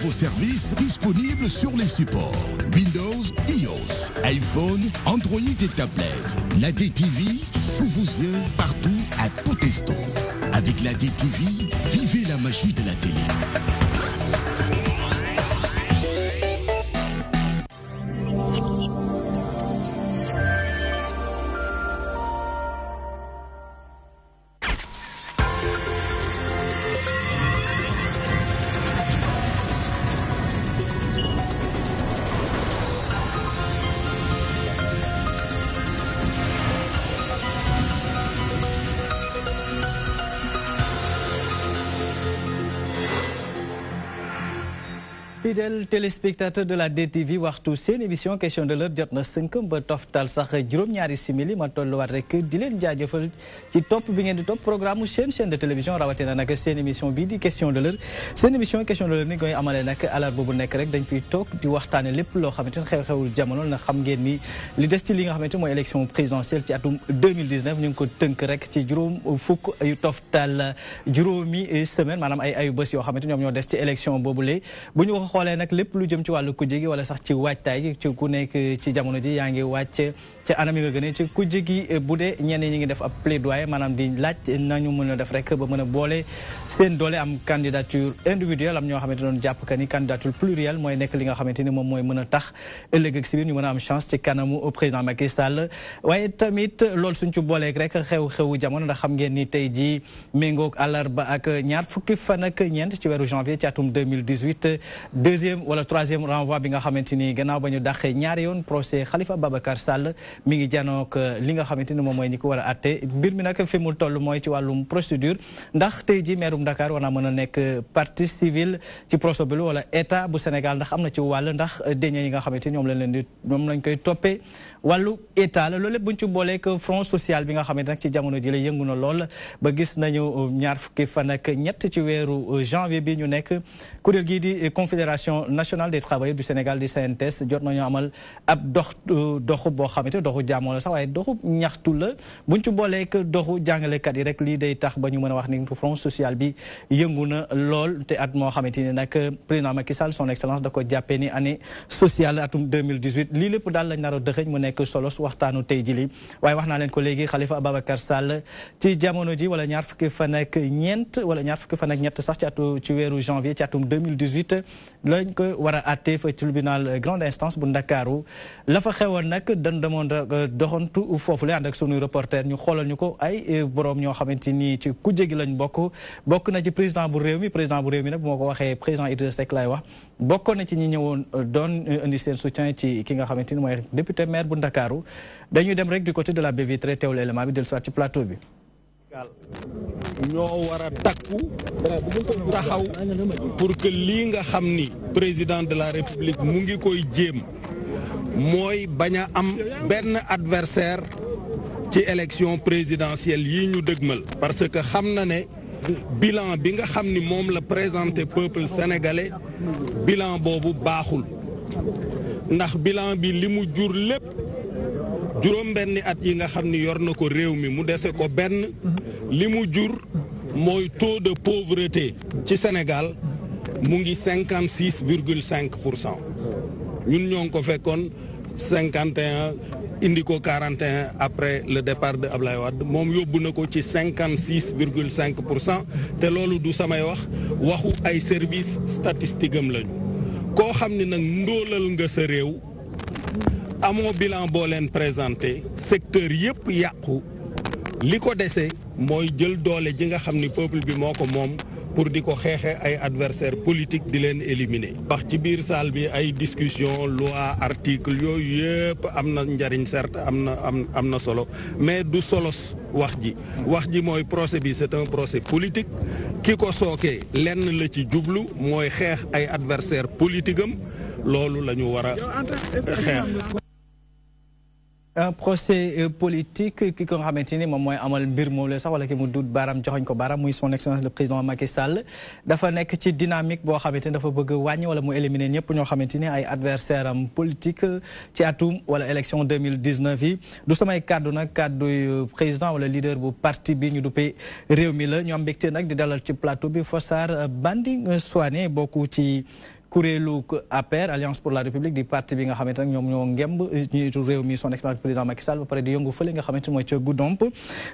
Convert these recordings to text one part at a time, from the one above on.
nouveaux services disponibles sur les supports Windows, iOS, iPhone, Android et tablettes. La DTV, sous vos yeux, partout, à tout instant. Avec la DTV, vivez la magie de la télé. Fidèles téléspectateurs de la DTV waxtu seen émission question de l'heure jot na 5 ba toftal sax juróom-ñaari simili ma tolluwaat rek di leen jaajëfal ci topp bi ngeen di topp programme chaîne de télévision rawatina nag seen émission bii di question de l'heure seen émission question de l'heure ni koy amalee nag alarba bu nekk rek dañ fiy toog di waxtaane lépp loo xamante ne xew-xewul jamono na xam ngeen ni li des ci li nga xamante mooy élection présidentielle ci atum 2019 ñu ngi ko tënk rek ci juróom fukk yu toftal juróomi semaine maanaam ay bés yoo xamante ñoom ñoo des ci élection boobule bu ñu xoolee nag lépp lu jëm ci wàllu kujje gi wala sax ci waajtaay ci ku nekk ci jamono ji yaa ngi wàcc ci anam yi nga gënee ci kujje gi bu dee ñenn ñi ngi def ab plaidoyer maanaam di laaj nañu mën a def rek ba mën a boole seen doole am candidature individuelle am ñoo xamante doon jàpp que ni candidature plurielle mooy nekk li nga xamante ni moom mooy mën a tax ëllëg ak si biir ñu mën a am chance ci kanamu président Macky Sall waaye tamit loolu suñ ci booleeg rek xew-xewu jamono ndax xam ngeen ni tey ji méngoog àllarba ak ñaar fukki fan ak ñeent ci weeru janvier ci atum 2018 deuxième wala troisième renvoi bi nga xamante ni gannaaw ba ñu dàqee ñaari yoon procès Khalifa Babacar Sall mi ngi janook li nga xamante ni moom mooy ñi ko war a atte mbir mi nag fi mu toll mooy ci wàllum procédure ndax tey ji meerum Dakar war naa mën a nekk partie civile ci procès bi wala état bu Sénégal ndax am na ci wàll ndax déñe yi nga xamante ni ñoom lañ koy toppee wàllu état la loolu lépp buñ ci booleeg front social bi nga xamante nag ci jamono ji la yëngu na lool ba gis nañu ñaar fukki fan ak ñett ci weeru janvier bi ñu nekk kuréel gii di confédération nationale des travailleurs du Sénégal di CNTS jot nañu amal ab doxu boo xamante doxu jàmmoo la sax waaye doxu ñaxtu la buñ ci booleeg doxu jàngalekat yi rek lii day tax ba ñu mën a wax ni front social bi yëngu na lool te at moo xamante ni nag président Macky Sall son excellence da ko jàppee ni année sociale atum 2018 lii lépp daal lañ nar a dëxëñ mu nekk solos waxtaanu tey ji li waaye wax naa leen ko léegi Khalifa Ababacar Sall ci jamono ji wala ñaar fukki fan ak ñeent wala ñaar fukki fan ak ñett sax ci weeru janvier ci atum 2018 lañ ko war a àtte fa tribunal grande instance bu Ndakaaru la fa xewoon nag dañ demoon doxantu foofu la ànd ak sunuy reporter ñu xoolal ñu ko ay borom ñoo xamante ni ci kujje gi lañ bokk na ci président bu réew mi nag bu ma ko waxee président Idrissa Seck laay wax bokkoon na ci ñi ñëwoon doon indi seen soutien ci ki nga xamante ni mooy député maire bu Ndakaaru dañuy dem rek du côté de la baie vitrée teewlu élément bi dellu soit ci plateau bi. ñoo war a takku taxaw pour que lii nga xam ni président de la république mu ngi koy jéem mooy bañ a am benn adversaire ci élection présidentielle yi ñu dëgmal parce que xam na ne bilan bi nga xam ni moom la présenté peuple sénégalais bilan boobu baaxul ndax bilan bi li mu jur lépp juróom-benni at yi nga xam ni yor na ko réew mi mu dese ko benn li mu jur mooy taux de pauvreté ci Sénégal mu ngi 56,5%. ñun ñoo ngi ko fekkoon 51 indi ko 41 après le départ de Ablaye Wade moom yóbbu na ko ci 56,5% te loolu du samay waxu ay service statistique am lañu koo xam ni nag ndóolal nga sa réew amoo bilan boo leen présenté secteur yépp yàqu li ko dese mooy jël doole ji nga xam ni peuple bi moo ko moom pour di ko xeexe ay adversaire politique di leen éliminer wax ci biir salle bi ay discussion loi article yooyu yëpp am na njariñ certes am na solo mais du solos wax ji mooy procès bi c'est un procès politique ki ko sookee lenn la ci jublu mooy xeex ay adversaire politique am loolu la ñu war a xeex. Un procès politique ki ko nga xamante ni moom mooy amal mbir moom la sax wala ki mu duut baaraam joxoñ ko baaraam muy son excellence le président Macky Sall dafa nekk ci dynamique boo xamante ni dafa bëgg wàññi wala mu éliminer ñëpp ñoo xamante ni ay adversaire am politique ci atum wala élection 2019 yi du samay kàddu nag kàddu président wala leader bu parti bi ñu duppee réew mi la ñu am mbégte nag di dalal ci plateau bi Fossar Banding Souané bokku ci kuréelu APR Alliance pour la République di parti bi nga xamante ne ñoom ñoo ngemb njiitu réew mi son excellence président Macky Sall ba pare di yëngu fële nga xamante mooy ca Goudomp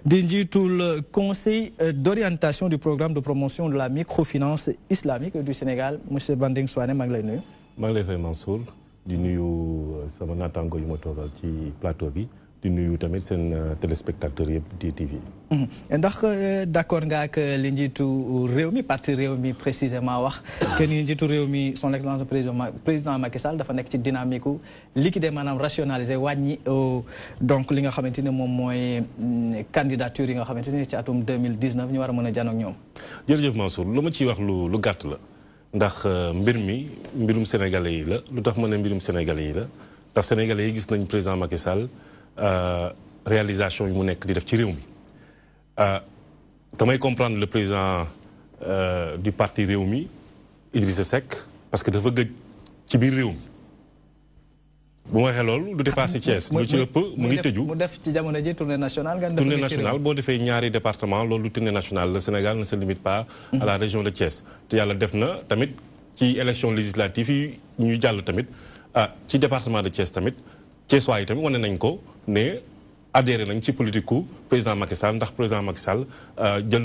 di njiitul conseil d'orientation du programme de promotion de la microfinance islamique du Sénégal monsieur Banding Souane maa ngi lay nuyu. maa ngi lay fay Mansour di nuyu sama naataango yu ma toogal ci plateau bi di nuyu tamit seen téléspectateurs yëpp di TV. ndax d'accord nga ak li njiitu réew mi parti réew mi précisément wax que ni njiitu réew mi son excellence président Macky Sall dafa nekk ci dynamique u liquider maanaam rationaliser wàññi donc li nga xamante ne moom mooy candidature yi nga xamante ne ci atum 2019 ñu war a mën a janoog ñoom. jërëjëf Mansour lu ma ciy wax lu gàtt la ndax mbir mi mbirum sénégalais yi la lu tax ma ne mbirum sénégalais yi la ndax sénégalais yi gis nañ président Macky Sall réalisation yi mu nekk di def ci réew mi damay comprendre le président du parti réew mi Idrissa Seck parce que dafa gëj ci biir réew mi bu ma waxee loolu du dépassé Thiès lu ci ëpp mu ngi tëju mu def ci jamono ji tournée nationale tournée nationale boo defee ñaari département loolu tournée nationale le Sénégal ne se limite pas à la région de Thiès te yàlla def na tamit ci élection législative yi ñuy jàll tamit ci département de Thiès tamit Thiès waa yi tamit wane nañ ko ne adhéré nañ ci politique ku président Macky Sall ndax président Macky Sall jël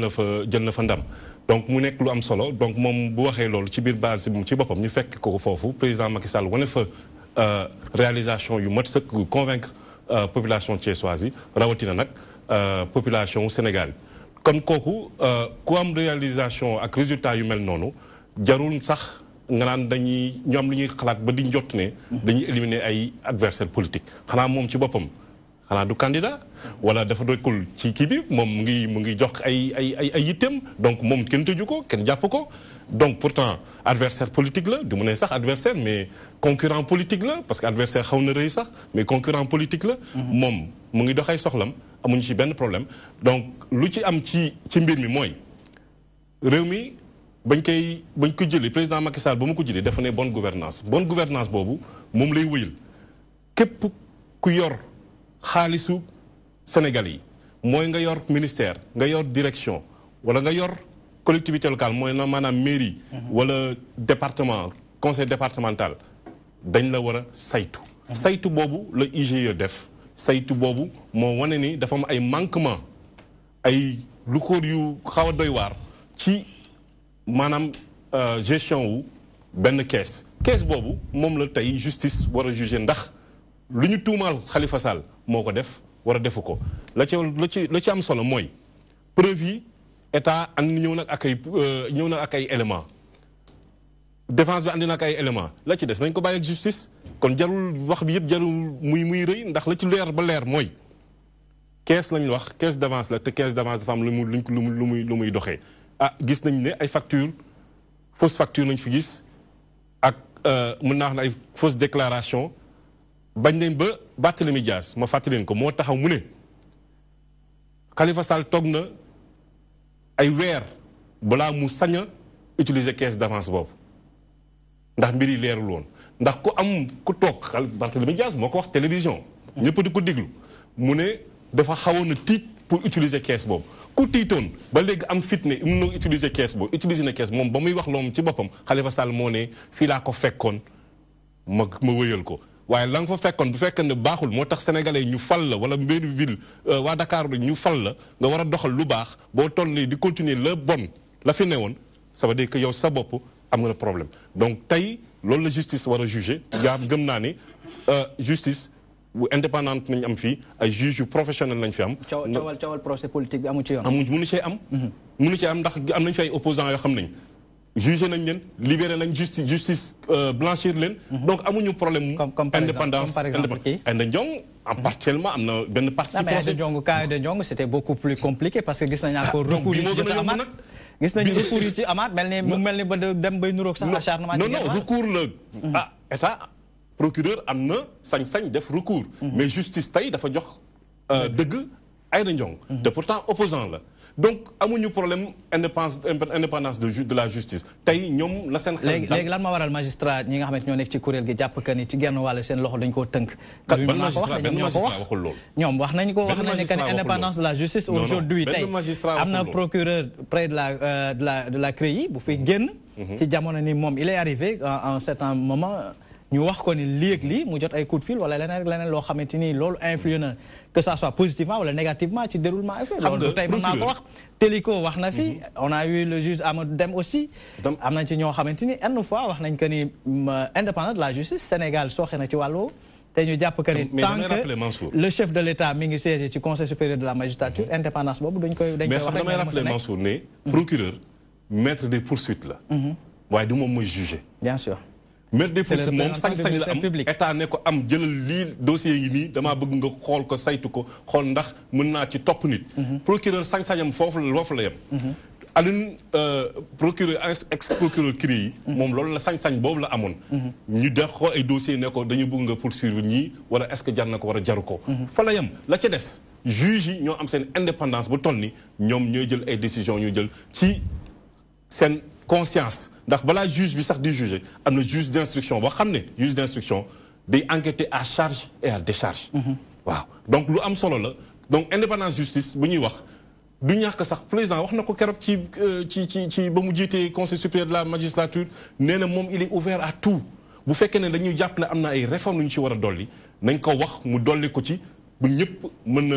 na fa ndam donc mu nekk lu am solo donc moom bu waxee loolu ci biir base ci boppam ñu fekk ko foofu président Macky Sall wane fa réalisation yu mat sëkk yu convaincre population thiessoise yi rawatina nag population Sénégal kon kooku ku am réalisation ak résultat yu mel noonu jarul sax nga naan dañuy ñoom li ñuy xalaat ba di njott ne dañuy éliminer ay adversaires politiques xanaa moom ci boppam xanaa du candidat wala dafa doykul ci kii bi moom mu ngi jox ay yitteem donc moom kenn tëju ko kenn jàpp ko donc pourtant adversaire politique la du mu ne sax adversaire mais concurrent politique la parce que adversaire xaw na rëy sax mais concurrent politique la moom mu ngi dox ay soxlam amuñu ci benn problème donc lu ci am ci mbir mi mooy réew mi bañ ko jëlee président Macky Sall ba mu ko jëlee dafa ne bonne gouvernance boobu moom lay wëyal képp ku yor xaalisu Sénégal yi mooy nga yor ministère nga yor direction wala nga yor collectivité locale mooy na maanaam mairie wala département conseil départemental dañ la war a saytu boobu la IGE def saytu boobu moo wane ni dafa am ay manquement ay lu xóor yu xaw a doy waar ci maanaam gestion wu benn kees boobu moom la tey justice war a juger ndax lu ñu tuumaal Khalifa Sall moo ko def war a defu ko la ci am solo mooy preuve yi état andi ñëw na ak ay éléments défense bi andi na ak ay éléments la ci des nañ ko bàyyi ak justice kon jarul wax bi yëpp jarul muy rëy ndax la ci leer ba leer mooy caisse lañu wax caisse d'avance la te caisse d'avance dafa am lu muy doxee gis nañ ne ay fausse facture lañ fi gis ak mën naa wax ne ay fausse déclaration bañ nañ ba Barthélémy Dias ma fàttali leen ko moo taxaw mu ne Khalifa Sall toog na ay weer balaa mu sañ a utiliser caisse d'avance boobu ndax mbir yi leerul woon ndax ku toog Barthélémy Dias moo ko wax télévision ñëpp di ko déglu mu ne dafa xawoon a tiit pour utiliser caisse boobu ku tiitoon ba léegi am fit ne mun na utiliser caisse boobu utiliser na caisse moom ba muy wax loom ci boppam Khalifa Sall moo ne fii laa ko fekkoon ma wëyal ko waaye la nga fa fekkoon bu fekkee ne baaxul moo tax sénégalais ñu fal la wala benn ville waa Dakar ñu fal la nga war a doxal lu baax boo toll nii di continuer la bon la fi newoon ça veut dire que yow sa bopp am nga problème donc tey loolu la justice war a juger gëm naa ni justice bu indépendante nañ am fii ay juges yu professionnel lañ fi am. coowal procès politique bi amu ci yoon. mënu cee am. mënu cee am ndax am nañ fi ay opposants yoo xam nañ jugé nañ leen libéré nañ justice blanchir leen. donc amuñu problème. comme indépendance par exemple kii Aïda Ndiong partiellement am na benn partie. procès Aïda Ndiong c'était beaucoup plus compliqué parce que gis nañ encore recours yi ci amaat gis nañu recours yi ci amaat mel ni ba dem bay nuroog sax acharnement. non recours la état procureur am na sañ-sañ def recours. mais justice tey dafa jox dëgg Aïda Ndiong. te pourtant opposant la donc amuñu problème indépendance de la justice tey ñoom la seen xel léegi lan ma waral magistrat ñi nga xamante ñoo nekk ci kuréel gi jàpp que ni ci genn wàll seen loxo dañ koo tënk benn magistrat waxul loolu ñoom wax nañ que ni indépendance de la justice aujourd'hui tey am na procureur près de la CREI bu fi génn ci jamono ni moom il est arrivé à un certain moment ñu wax ko ni lii ak lii mu jot ay coup de fil wala leneen loo xamante ni loolu influé na que ça soit positivement wala négativement ci déroulement affaire loolu tey mën naa ko wax Téliko wax na fi on a eu le juge Amadou Deme aussi am nañ ci ñoo xamante ni une fois wax nañ que ni indépendance de la justice Sénégal sooxe na ci wàllu te ñu jàpp que ni tant que le chef de l'État mi ngi siégé ci conseil supérieur de la magistrature indépendance boobu dañ koy wax rek damay rappeler Mansour ne procureur maître des poursuites la waaye du moom mooy jugé bien sûr maître des poursuites moom sañ-sañ la am état ne ko am jëlal lii dossier yi nii damaa bëgg nga xool ko saytu ko xool ndax mën naa ci topp nit procureur sañ-sañam foofu la yem Alioune procureur ex procureur CREI yi moom loolu la sañ-sañ boobu la amoon ñu def ko ay dossier ne ko dañu bëgg nga poursuivre ñii wala est-ce que jar na ko war a jaru ko fa la yem la ca des juge yi ñoo am seen indépendance bu toll ni ñoom ñooy jël ay décisions ñu jël ci seen conscience ndax balaa juge bi sax di juger am na juge d'instruction boo xam ne juge d'instruction day enquêter à charge et à décharge waaw donc lu am solo la donc indépendance justice bu ñuy wax du ñàkk sax président wax na ko keroog ci ba mu jiitee conseil supérieur de la magistrature nee na moom il est ouvert à tout bu fekkee ne dañuy jàpp ne am na ay réformes yu ñu ci war a dolli nañ ko wax mu dolli ko ci bu ñëpp mën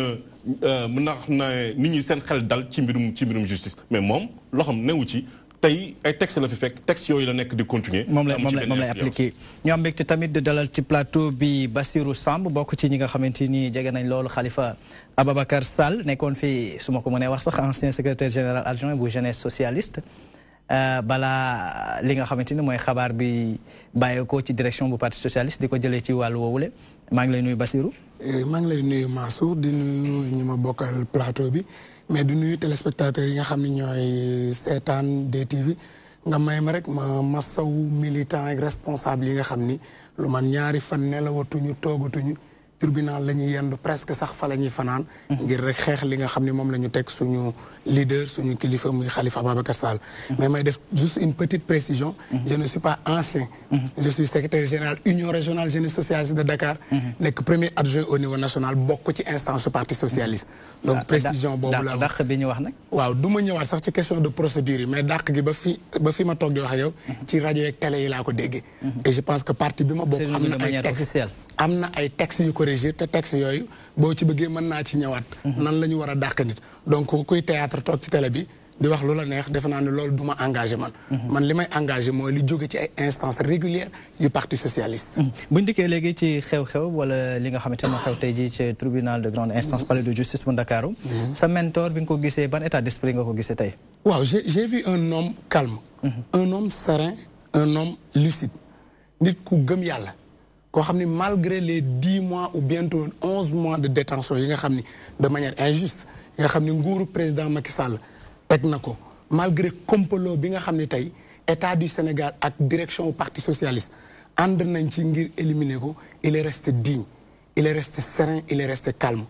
na xam ne nit ñi seen xel dal ci mbirum justice mais moom loxam newu ci tey ay texte la fi fekk texte yooyu la nekk di continuer moom lay appliqué ñu am mbégte tamit de dalal ci plateau bi Bassirou Samb bokk ci ñi nga xamante ni jege nañ loolu Khalifa Ababacar Sall nekkoon fi su ma ko mënee wax sax ancien secrétaire général adjoint bu jeunesse socialiste balaa li nga xamante ni mooy xabaar bi bàyyeekoo ci direction bu parti socialiste di ko jëlee ci wàllu woowule maa ngi lay nuyu Bassirou. maa ngi lay nuyu Mansour di nuyu ñi ma bokkal plateau bi. mais du nuyu téléspectateurs yi nga xam ne ñooy seetaan DTV nga may ma rek ma masaw militant ak responsable yi nga xam ni lu man ñaari fan nelawatuñu toogatuñu tribunal la ñuy yendu presque sax fa la ñuy fanaan ngir rek xeex li nga xam ne moom la ñu teg suñu leader suñu kilifa muy Khalifa Ababacar Sall mais may def juste une petite précision je ne suis pas ancien je suis secrétaire général union régionale jeunesse socialiste de Dakar nekk premier adjoint au niveau national bokk ci instance su parti socialiste donc précision boobu la dàq bi ñu wax nag waaw du ma ñëwaat sax ci question de procédure yi mais dàq gi ba fi ma toog di wax ak yow ci rajo yeeg télé yi laa ko déggee et je pense que parti bi ma bokk am na ay textes yu ko régir te textes yooyu boo ci bëggee mën naa ci ñëwaat nan la ñu war a dàq nit donc kuy théâtre toog ci télé bi di wax lu la neex defe naa ne loolu du ma engagé man li may engagé mooy li jóge ci ay instances régulières yu parti socialiste buñ dikkee léegi ci xew-xew wala li nga xamante ne xew tey jii ci tribunal de grande instance palais de justice bu Ndakaaru sa mentor bi nga ko gisee ban état d'esprit nga ko gisee tey waaw j'ai vu un homme calme un homme serein un homme lucide nit ku gëm yàlla koo xam ni malgré les 10 mois ou bientôt 11 mois de détention yi nga xam ni de manière injuste yi nga xam ni nguuru président Macky Sall teg na ko malgré complot bi nga xam ni tey état du Sénégal ak direction du parti socialiste ànd nañ ci ngir éliminer ko il est resté digne il est resté serein il est resté calme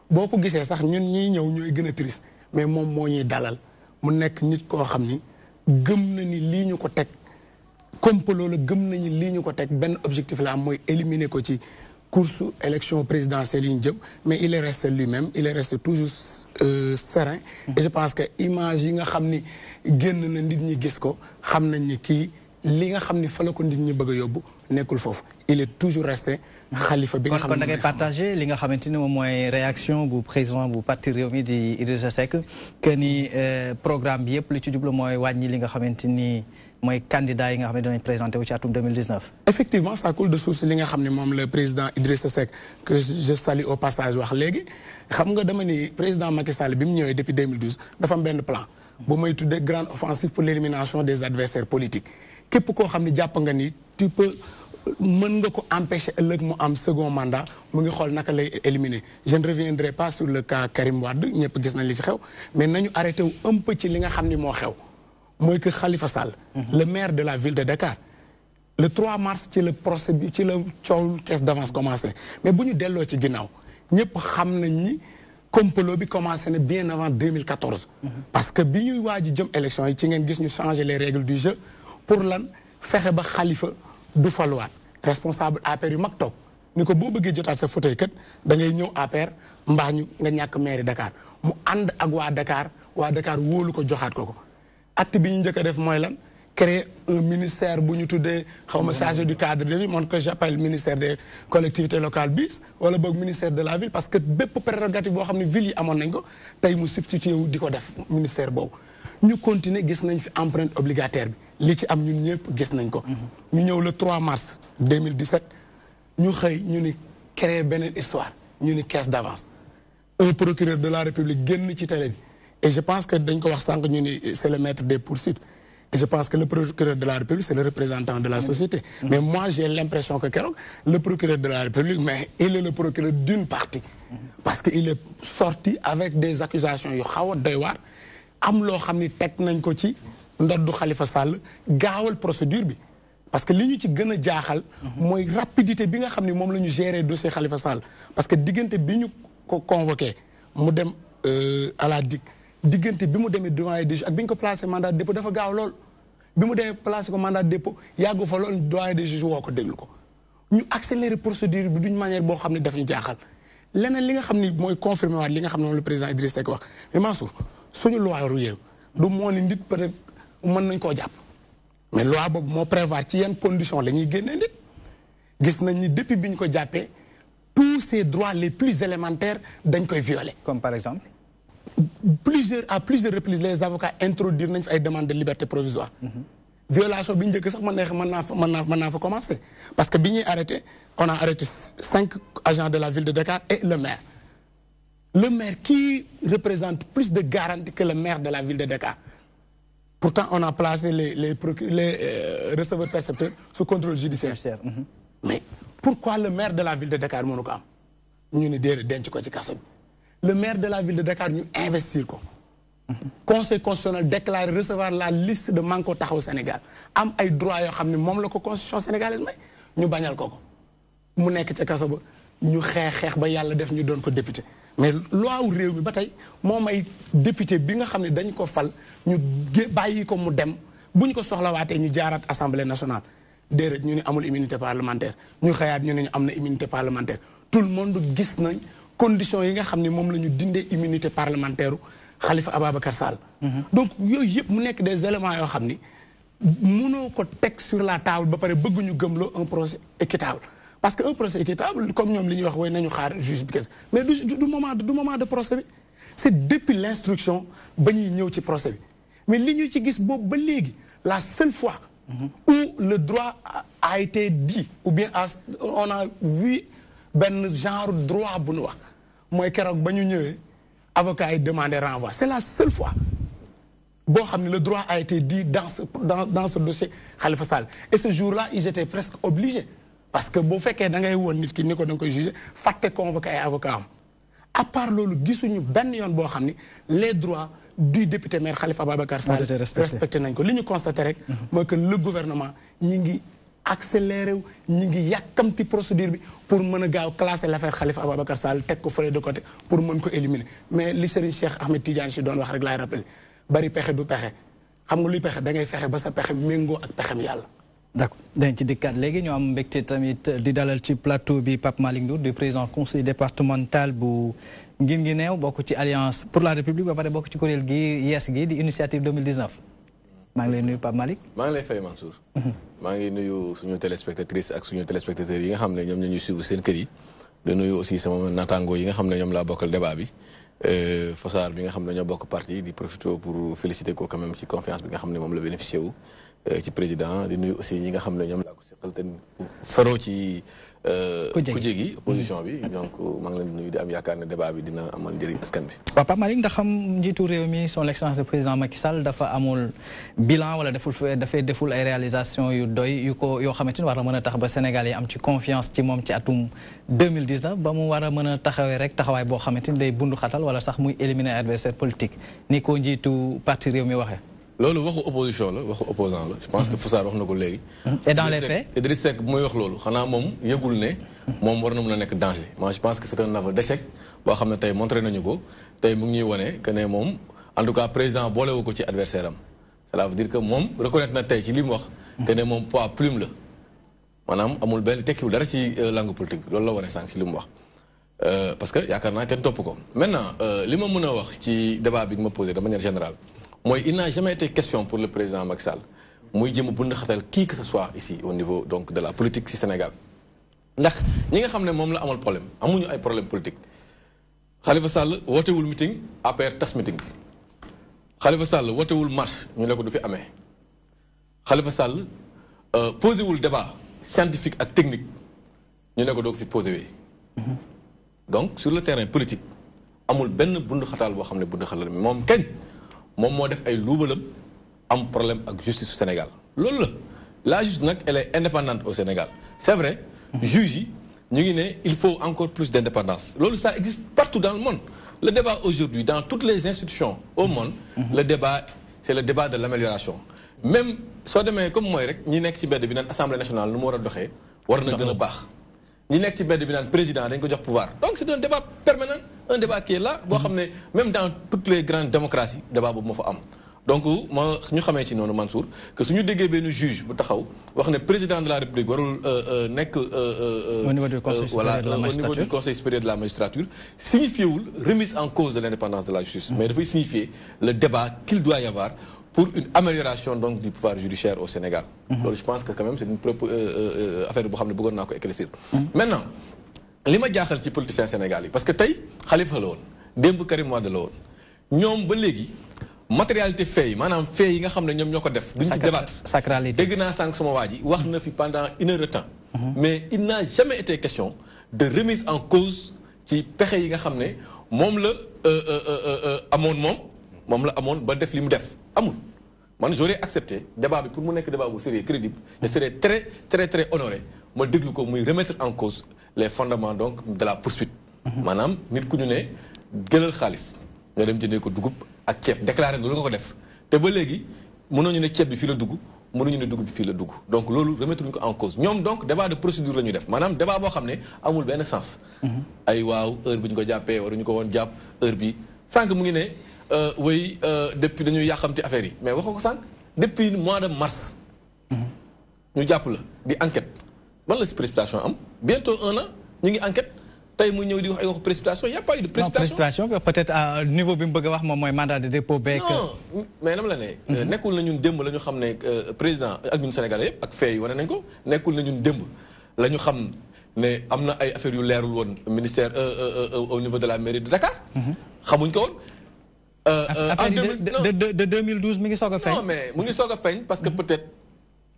boo ko gisee sax ñun ñiy ñëw ñooy gën a triste mais moom moo ñuy dalal mu nekk nit koo xam ni gëm na ni lii ñu ko teg complot la gëm nañu lii ñu ko teg benn objectif la am mooy éliminer ko ci course élection présidentielle yi ñu jëm mais il est resté lui-même il est resté toujours serein et je pense que image yi nga xam ni génn na nit ñi gis ko xam nañ ni kii li nga xam ni fa la ko nit ñi bëgg a yóbbu nekkul foofu il est toujours resté Khalifa bi nga xam ne kon da ngay partagé li nga xamante ni moom mooy réaction bu président bu parti Rewmi di Idrissa Seck que ni programme bi yëpp li ci jublu mooy wàññi li nga xamante ni mooy candidat yi nga xam ne dinañ présenté wu ci atum 2019. effectivement ça coule de source li nga xam ne moom le président Idrissa Seck que je salue au passage wax léegi xam nga dama ni président Macky Sall bi mu ñëwee depuis 2012 dafa am benn plan bu may tuddee grande offensive pour l'élimination des adversaires politiques képp koo xam ne jàpp nga ni tu peux mën nga ko empêcher ëllëg mu am second mandat mu ngi xool naka lay éliminer je ne reviendrai pas sur le cas Karim Wade ñëpp gis nañ li ci xew mais nañu arrêté wu un peu ci li nga xam ni moo xew mooy que Khalifa Sall le maire de la ville de Dakar le 3 mars ci le procès bi ci la coow caisse d'avance commencé mais bu ñu delloo ci ginnaaw ñëpp xam nañ ni complot bi commencé na bien avant 2014. parce que bi ñuy waaj jëm élection yi ci ngeen gis ñu changer les règles du jeu pour lan fexe ba Khalifa du faluwaat responsable APR yu mag toog ni ko boo bëggee jotaat sa fauteuil kat da ngay ñëw APR mbaa ñu nga ñàkk mairie Dakar mu ànd ak waa Dakar wóolu ko joxaat ko acte bi ñu njëkk a def mooy lan créer un ministère bu ñu tuddee xaw ma chargé du cadre de vie mon que j'appelle ministère des collectivités locales bis wala boog ministère de la ville parce que bépp prérogative boo xam ne ville yi amoon nañ ko tey mu substitué wu di ko def ministère boobu ñu continuer gis nañ fi empreinte obligataire bi li ci am ñun ñëpp gis nañ ko ñu ñëw le 3 mars 2017 ñu xëy ñu ni créer beneen histoire ñu ni caisse d'avance un procureur de la République génn ci télé bi et je pense que dañ ko wax sànq ñu ni c'est le maître des poursuites et je pense que le procureur de la République c'est le représentant de la société mais moi j'ai l'impression que keroog le procureur de la République mais il est le procureur d'une partie parce que il est sorti avec des accusations yu xaw a doy waar am loo xam ni teg nañ ko ci ndoddu Khalifa Sall gaawal procédure bi parce que li ñu ci gën a jaaxal mooy rapidité bi nga xam ni moom la ñu gérer dossier Khalifa Sall parce que diggante bi ñu ko convoqué mu dem à la DIC diggante bi mu demee doyen des juges ak bi ñu ko placé mandat de dépôt dafa gaaw lool bi mu demee placé ko mandat de dépôt yàggu fa lool doyen des juges woo ko déglu ko ñu accélérer procédure bi d'une manière boo xam ne daf ñu jaaxal leneen li nga xam ni mooy confirmer waat li nga xam ne moom le président Idriss Seck wax mais Mansour suñu loi réew du moo ni nit peut-être mën nañ koo jàpp mais loi boobu moo prévoir ci yenn conditions la ñuy génnee nit gis nañ ni depuis bi ñu ko jàppee tous ces droits les plus élémentaires dañ koy violer. Comme par exemple à plusieurs reprises les avocats introduire nañ fi ay demandes de liberté provisoire violation bi njëkk sax mën naa fa commencer parce que bi ñuy arrêté on a arrêté 5 agents de la ville de Dakar et le maire qui représente plus de garanties que le maire de la ville de Dakar pourtant on a placé les receveurs percepteurs sous contrôle judiciaire mais pourquoi le maire de la ville de Dakar mënu ko am ñu ni déedéet denc ko ci kaso bi le maire de la ville de Dakar ñu investir ko conseil constitutionnel déclaré recevoir la liste de Manko Taxawu Sénégal am ay droits yoo xam ne moom la ko constitution sénégalaise may ñu bañal ko mu nekk ca kaso ba ñu xeex ba yàlla def ñu doon ko député mais loi wu réew mi ba tey moo may député bi nga xam ne dañ ko fal ñu bàyyi ko mu dem bu ñu ko soxlawaatee ñu jaaraat assemblée nationale déedéet ñu ne amul immunité parlementaire ñu xëyaat ñu ne ñu am na immunité parlementaire tout le monde gis nañ conditions yi nga xam ne moom la ñu dindee immunité parlementaire Khalifa Ababacar Sall. donc yooyu yëpp mu nekk des éléments yoo xam ni mënoo ko teg sur la table ba pare bëgg ñu gëmloo un procès équitable parce que un procès équitable comme ñoom li ñuy wax way nañu xaar juge bi kese mais du moment de procès bi c'est depuis l'instruction ba ñuy ñëw ci procès bi mais li ñu ci gis boobu ba léegi la seule fois où le droit a été dit ou bien on a vu benn genre droit bu nu wax mooy keroog ba ñu ñëwee avocat yi demandé renvoi c'est la seule fois boo xam ne le droit a été dit dans ce dossier Khalifa Sall et ce jour-là ils étaient presque obligés parce que boo fekkee da ngay woon nit ki ni ko da nga koy juger fàtte convoqué ay avocat am à part loolu gisuñu benn yoon boo xam ni les droits du député maire Khalifa Ababacar Sall respecté nañ ko li ñu constaté rek mooy que le gouvernement ñi ngi accéléré wu ñi ngi yàkkamti procédure bi pour mën a gaaw classer l'affaire Khalifa Ababacar Sall teg ko fële de côté pour mën ko éliminer mais li Serigne Cheikh Ahmed Tidiane si doon wax rek laay rappelé bari pexe du pexe xam nga luy pexe da ngay fexe ba sa pexe méngoo ak pexem yàlla. d'accord dañ ci dikkaat léegi ñu am mbégte tamit di dalal ci plateau bi Pape Malick Ndour du président conseil départemental bu Guinguinéo bokk ci alliance pour la république ba pare bokk ci kuréel gi yees gi di initiative 2019 maa ngi lay nuyu Pape Malick. maa ngi lay fay Mansour. maa ngi nuyu suñu téléspectatrices ak suñu téléspectateurs yi nga xam ne ñoom ñoo ñuy suivre seen kër yi. di nuyu aussi sama naataango yi nga xam ne ñoom laa bokkal débat bi. Fossard bi nga xam ne ñoo bokk parti di profité pour féliciter ko quand même ci confiance bi nga xam ne moom la bénéficié wu. ci président di nuyu aussi ñi nga xam ne ñoom laa ko seqal te faroo ci. kujje gi opposition bi donc maa ngi leen di nuyu di am yaakaar ne débat bi dina amal njëriñ askan bi. waaw Pape Malick ndax xam njiitu réew mi son excellence le président Macky Sall dafa amul bilan wala dafay deful ay réalisation yu doy yoo xamante ni war na mën a tax ba Sénégal yi am ci confiance ci moom ci atum 2019 ba mu war a mën a taxawee rek taxawaay boo xamante ni day bundu xatal wala sax muy éliminer adversaire politique ni ko njiitu parti réew mi waxee. loolu waxu opposition la waxu opposant la je pense que Fossard wax na ko léegi. et dans les faits Idriss Seck bu muy wax loolu xanaa moom yëgul ne moom war na mën a nekk danger. Moi je pense que c'est un aveu d'échec boo xam ne tey montré nañu ko tey mu ngi ñuy wane que ne moom en tout cas président boolewu ko ci adversaire am. Cela veut dire que moom reconnaître na tey ci li mu wax. que ne moom poids plume la maanaam amul benn tekkiwul dara ci langue politique bi loolu la wane sànq ci li mu wax. Parce que yaakaar naa kenn topp ko maintenant li ma mën a wax ci débat bi nga ma posé de manière générale mooy il n'a jamais été question pour le président Macky Sall muy jëm bund xatal qui que ce soit ici au niveau donc de la politique ci Sénégal ndax ñi nga xam ne moom la amal problème amuñu ay problème politique Khalifa Sall wootewul meeting APR tas meeting bi Khalifa Sall wootewul marche ñu ne ko du fi amee Khalifa Sall posé wul débat scientifique ak technique ñu ne ko doo ko fi posé wee donc sur le terrain politique amul benn bund xataal boo xam ne bund xatal moom kañ moom moo def ay luubalam am problème ak justice au Sénégal loolu la justice nag elle est indépendante au Sénégal c'est vrai juge yi ñu ngi ne il faut encore plus d'indépendance loolu ça existe partout dans le monde le débat aujourd'hui dans toutes les institutions au monde le débat c'est le débat de l'amélioration même soo demee comme mooy rek ñi nekk ci mbedd bi naan assemblée nationale lu mu war a doxee war na gën a baax ñi nekk ci mbedd bi naan président dañ ko jox pouvoir donc c'est un débat permanent un débat qui est là boo xam ne même dans toutes les grandes démocraties débat boobu moo fa am donc ma ñu xamee ci noonu Mansour que suñu déggee benn juge bu taxaw wax ne président de la République warul nekk au niveau du conseil supérieur de la magistrature au niveau du conseil supérieur de la magistrature signifiewul remise en cause de l'indépendance de la justice mais dafay signifier le débat qu'il doit y avoir pour une amélioration donc du pouvoir judiciaire au Sénégal loolu je pense que quand même c'est une affaire boo xam ne bëggoon naa ko éclaircir maintenant li ma jaaxal ci politiciens Sénégal yi parce que tey Khalifa la woon démb Karim Wade la woon ñoom ba léegi matérialité fait yi maanaam fait yi nga xam ne ñoom ñoo ko def duñ ci débattre sacralité dégg naa sànq sama waa ji wax na fi pendant 1 heure de temps mais il n'a jamais été question de remise en cause ci pexe yi nga xam ne moom la amoon moom la amoon ba def li mu def amul man j'aurais accepté débat bi pour mu nekk débat bu sérieux crédible je serais très très très honoré ma déglu ko muy remettre en cause les fondements donc de la poursuite maanaam nit ku ñu ne gëlal xaalis nga dem jëndee ko dugub ak ceeb déclaré loolu nga ko def te ba léegi mënooñu ne ceeb bi fii la dugg mënuñu ne dugub bi fii la dugg donc loolu remettre ñu ko en cause ñoom donc débat de procédure la ñuy def maanaam débat boo xam ne amul benn sens ay waaw heure bi ñu ko jàppee waruñu ko woon jàpp heure bi sànq mu ngi ne oui depuis dañuy yàqamti affaire yi mais waxoo ko sànq depuis mois de mars ñu jàpp la di enquête ban la si précipitation am bientôt 1 an ñu ngi enquête tey mu ñëw di wax ay waxu précipitation y a pas eu de précipitation peut-être à niveau bi mu bëgg a wax moom mooy mandat de dépôt beeg. non mais dama la ne nekkul na ñun démb la ñu xam ne président ak ñun Sénégalais yëpp ak fee yi wane nañ ko nekkul na ñun démb la ñu xam ne am na ay affaires yu leerul woon ministère au niveau de la mairie de Dakar xamuñ ko woon de 2012 mi ngi soog a feeñ. non mais mu ngi soog a feeñ parce que peut-être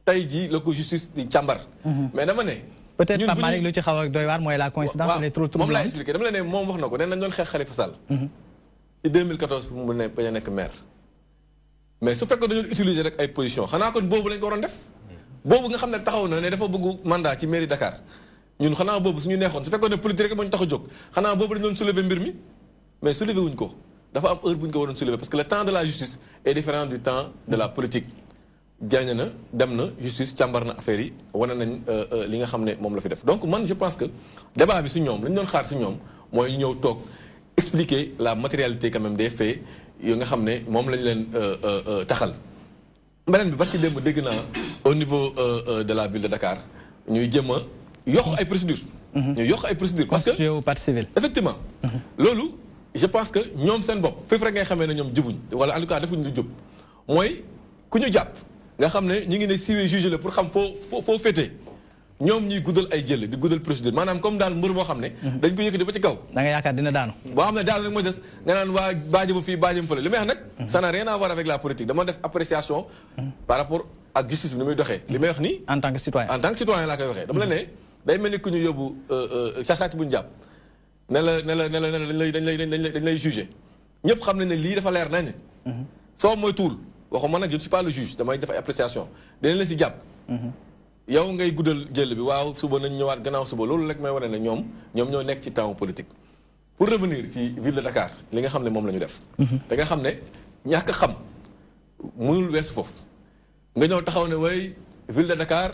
tey jii la ko justice di càmbar mais dama ne peut-être Pape Malick lu ci xaw a doy waar mooy la coïncidence elle est trop moom laa expliqué dama la ne moom wax na ko nee nañ doon xeex Khalifa Sall ci 2014 pour mu ne bañ a nekk maire mais su fekkoon dañoo utiliser rek ay position xanaa kon boobu lañ ko waroon def boobu nga xam ne taxaw na ne dafa bëgg mandat ci mairie Dakar ñun xanaa boobu suñu neexoon su fekkoon ne politique rek moo ñu tax a jóg xanaa boobu dañu doon soulever mbir mi mais soulever wuñ ko dafa am heure bu ñu ko waroon soulever parce que le temps de la justice est différent du temps de la politique gagné na dem na justice càmbar na affaire yi wane nañ li nga xam ne moom la fi def donc man je pense que débat bi su ñoom la ñu doon xaar si ñoom mooy ñu ñëw toog expliquer la matérialité quand même des faits yi nga xam ne moom lañ leen taxal beneen bi ba ci démb dégg naa au niveau de la ville de Dakar ñuy jëm a yokk ay procédures ñuy yokk ay procédures parce que au parti civil effectivement loolu je pense que ñoom seen bopp fépp rek ngay xamee ne ñoom jubuñ wala en tout cas defuñ lu jub mooy ku ñu jàpp nga xam ne ñu ngi ne siwee juge la pour xam foo féetee ñoom ñuy guddal ay jël di guddal procédure maanaam comme daal mbër moo xam ne dañ ko yëkkati ba ci kaw da nga yaakaar dina daanu boo xam ne daal rek moo des nga naan waa baajëma fii baajëm fële li may wax nag ça n'a rien à voir avec la politique dama def appréciation par rapport ak justice bi ni muy doxee li may wax nii en tant que citoyen laa koy waxee dama la ne day mel ni ku ñu yóbbu sàcc bu ñu jàpp ne la dañ lay jugé ñëpp xam nañ ne lii dafa leer nañ soo mooy tuul waxuma nag je ne suis pas le juge damay def ay appréciation dinañ la si jàpp yow ngay guddal jël bi waaw suba nañ ñëwaat gannaaw suba loolu rek may wane ne ñoom ñoo nekk ci temps politique pour revenir ci ville de Dakar li nga xam ne moom la ñu def te nga xam ne ñàkk xam mënul weesu foofu nga ñëw taxaw ne way ville de Dakar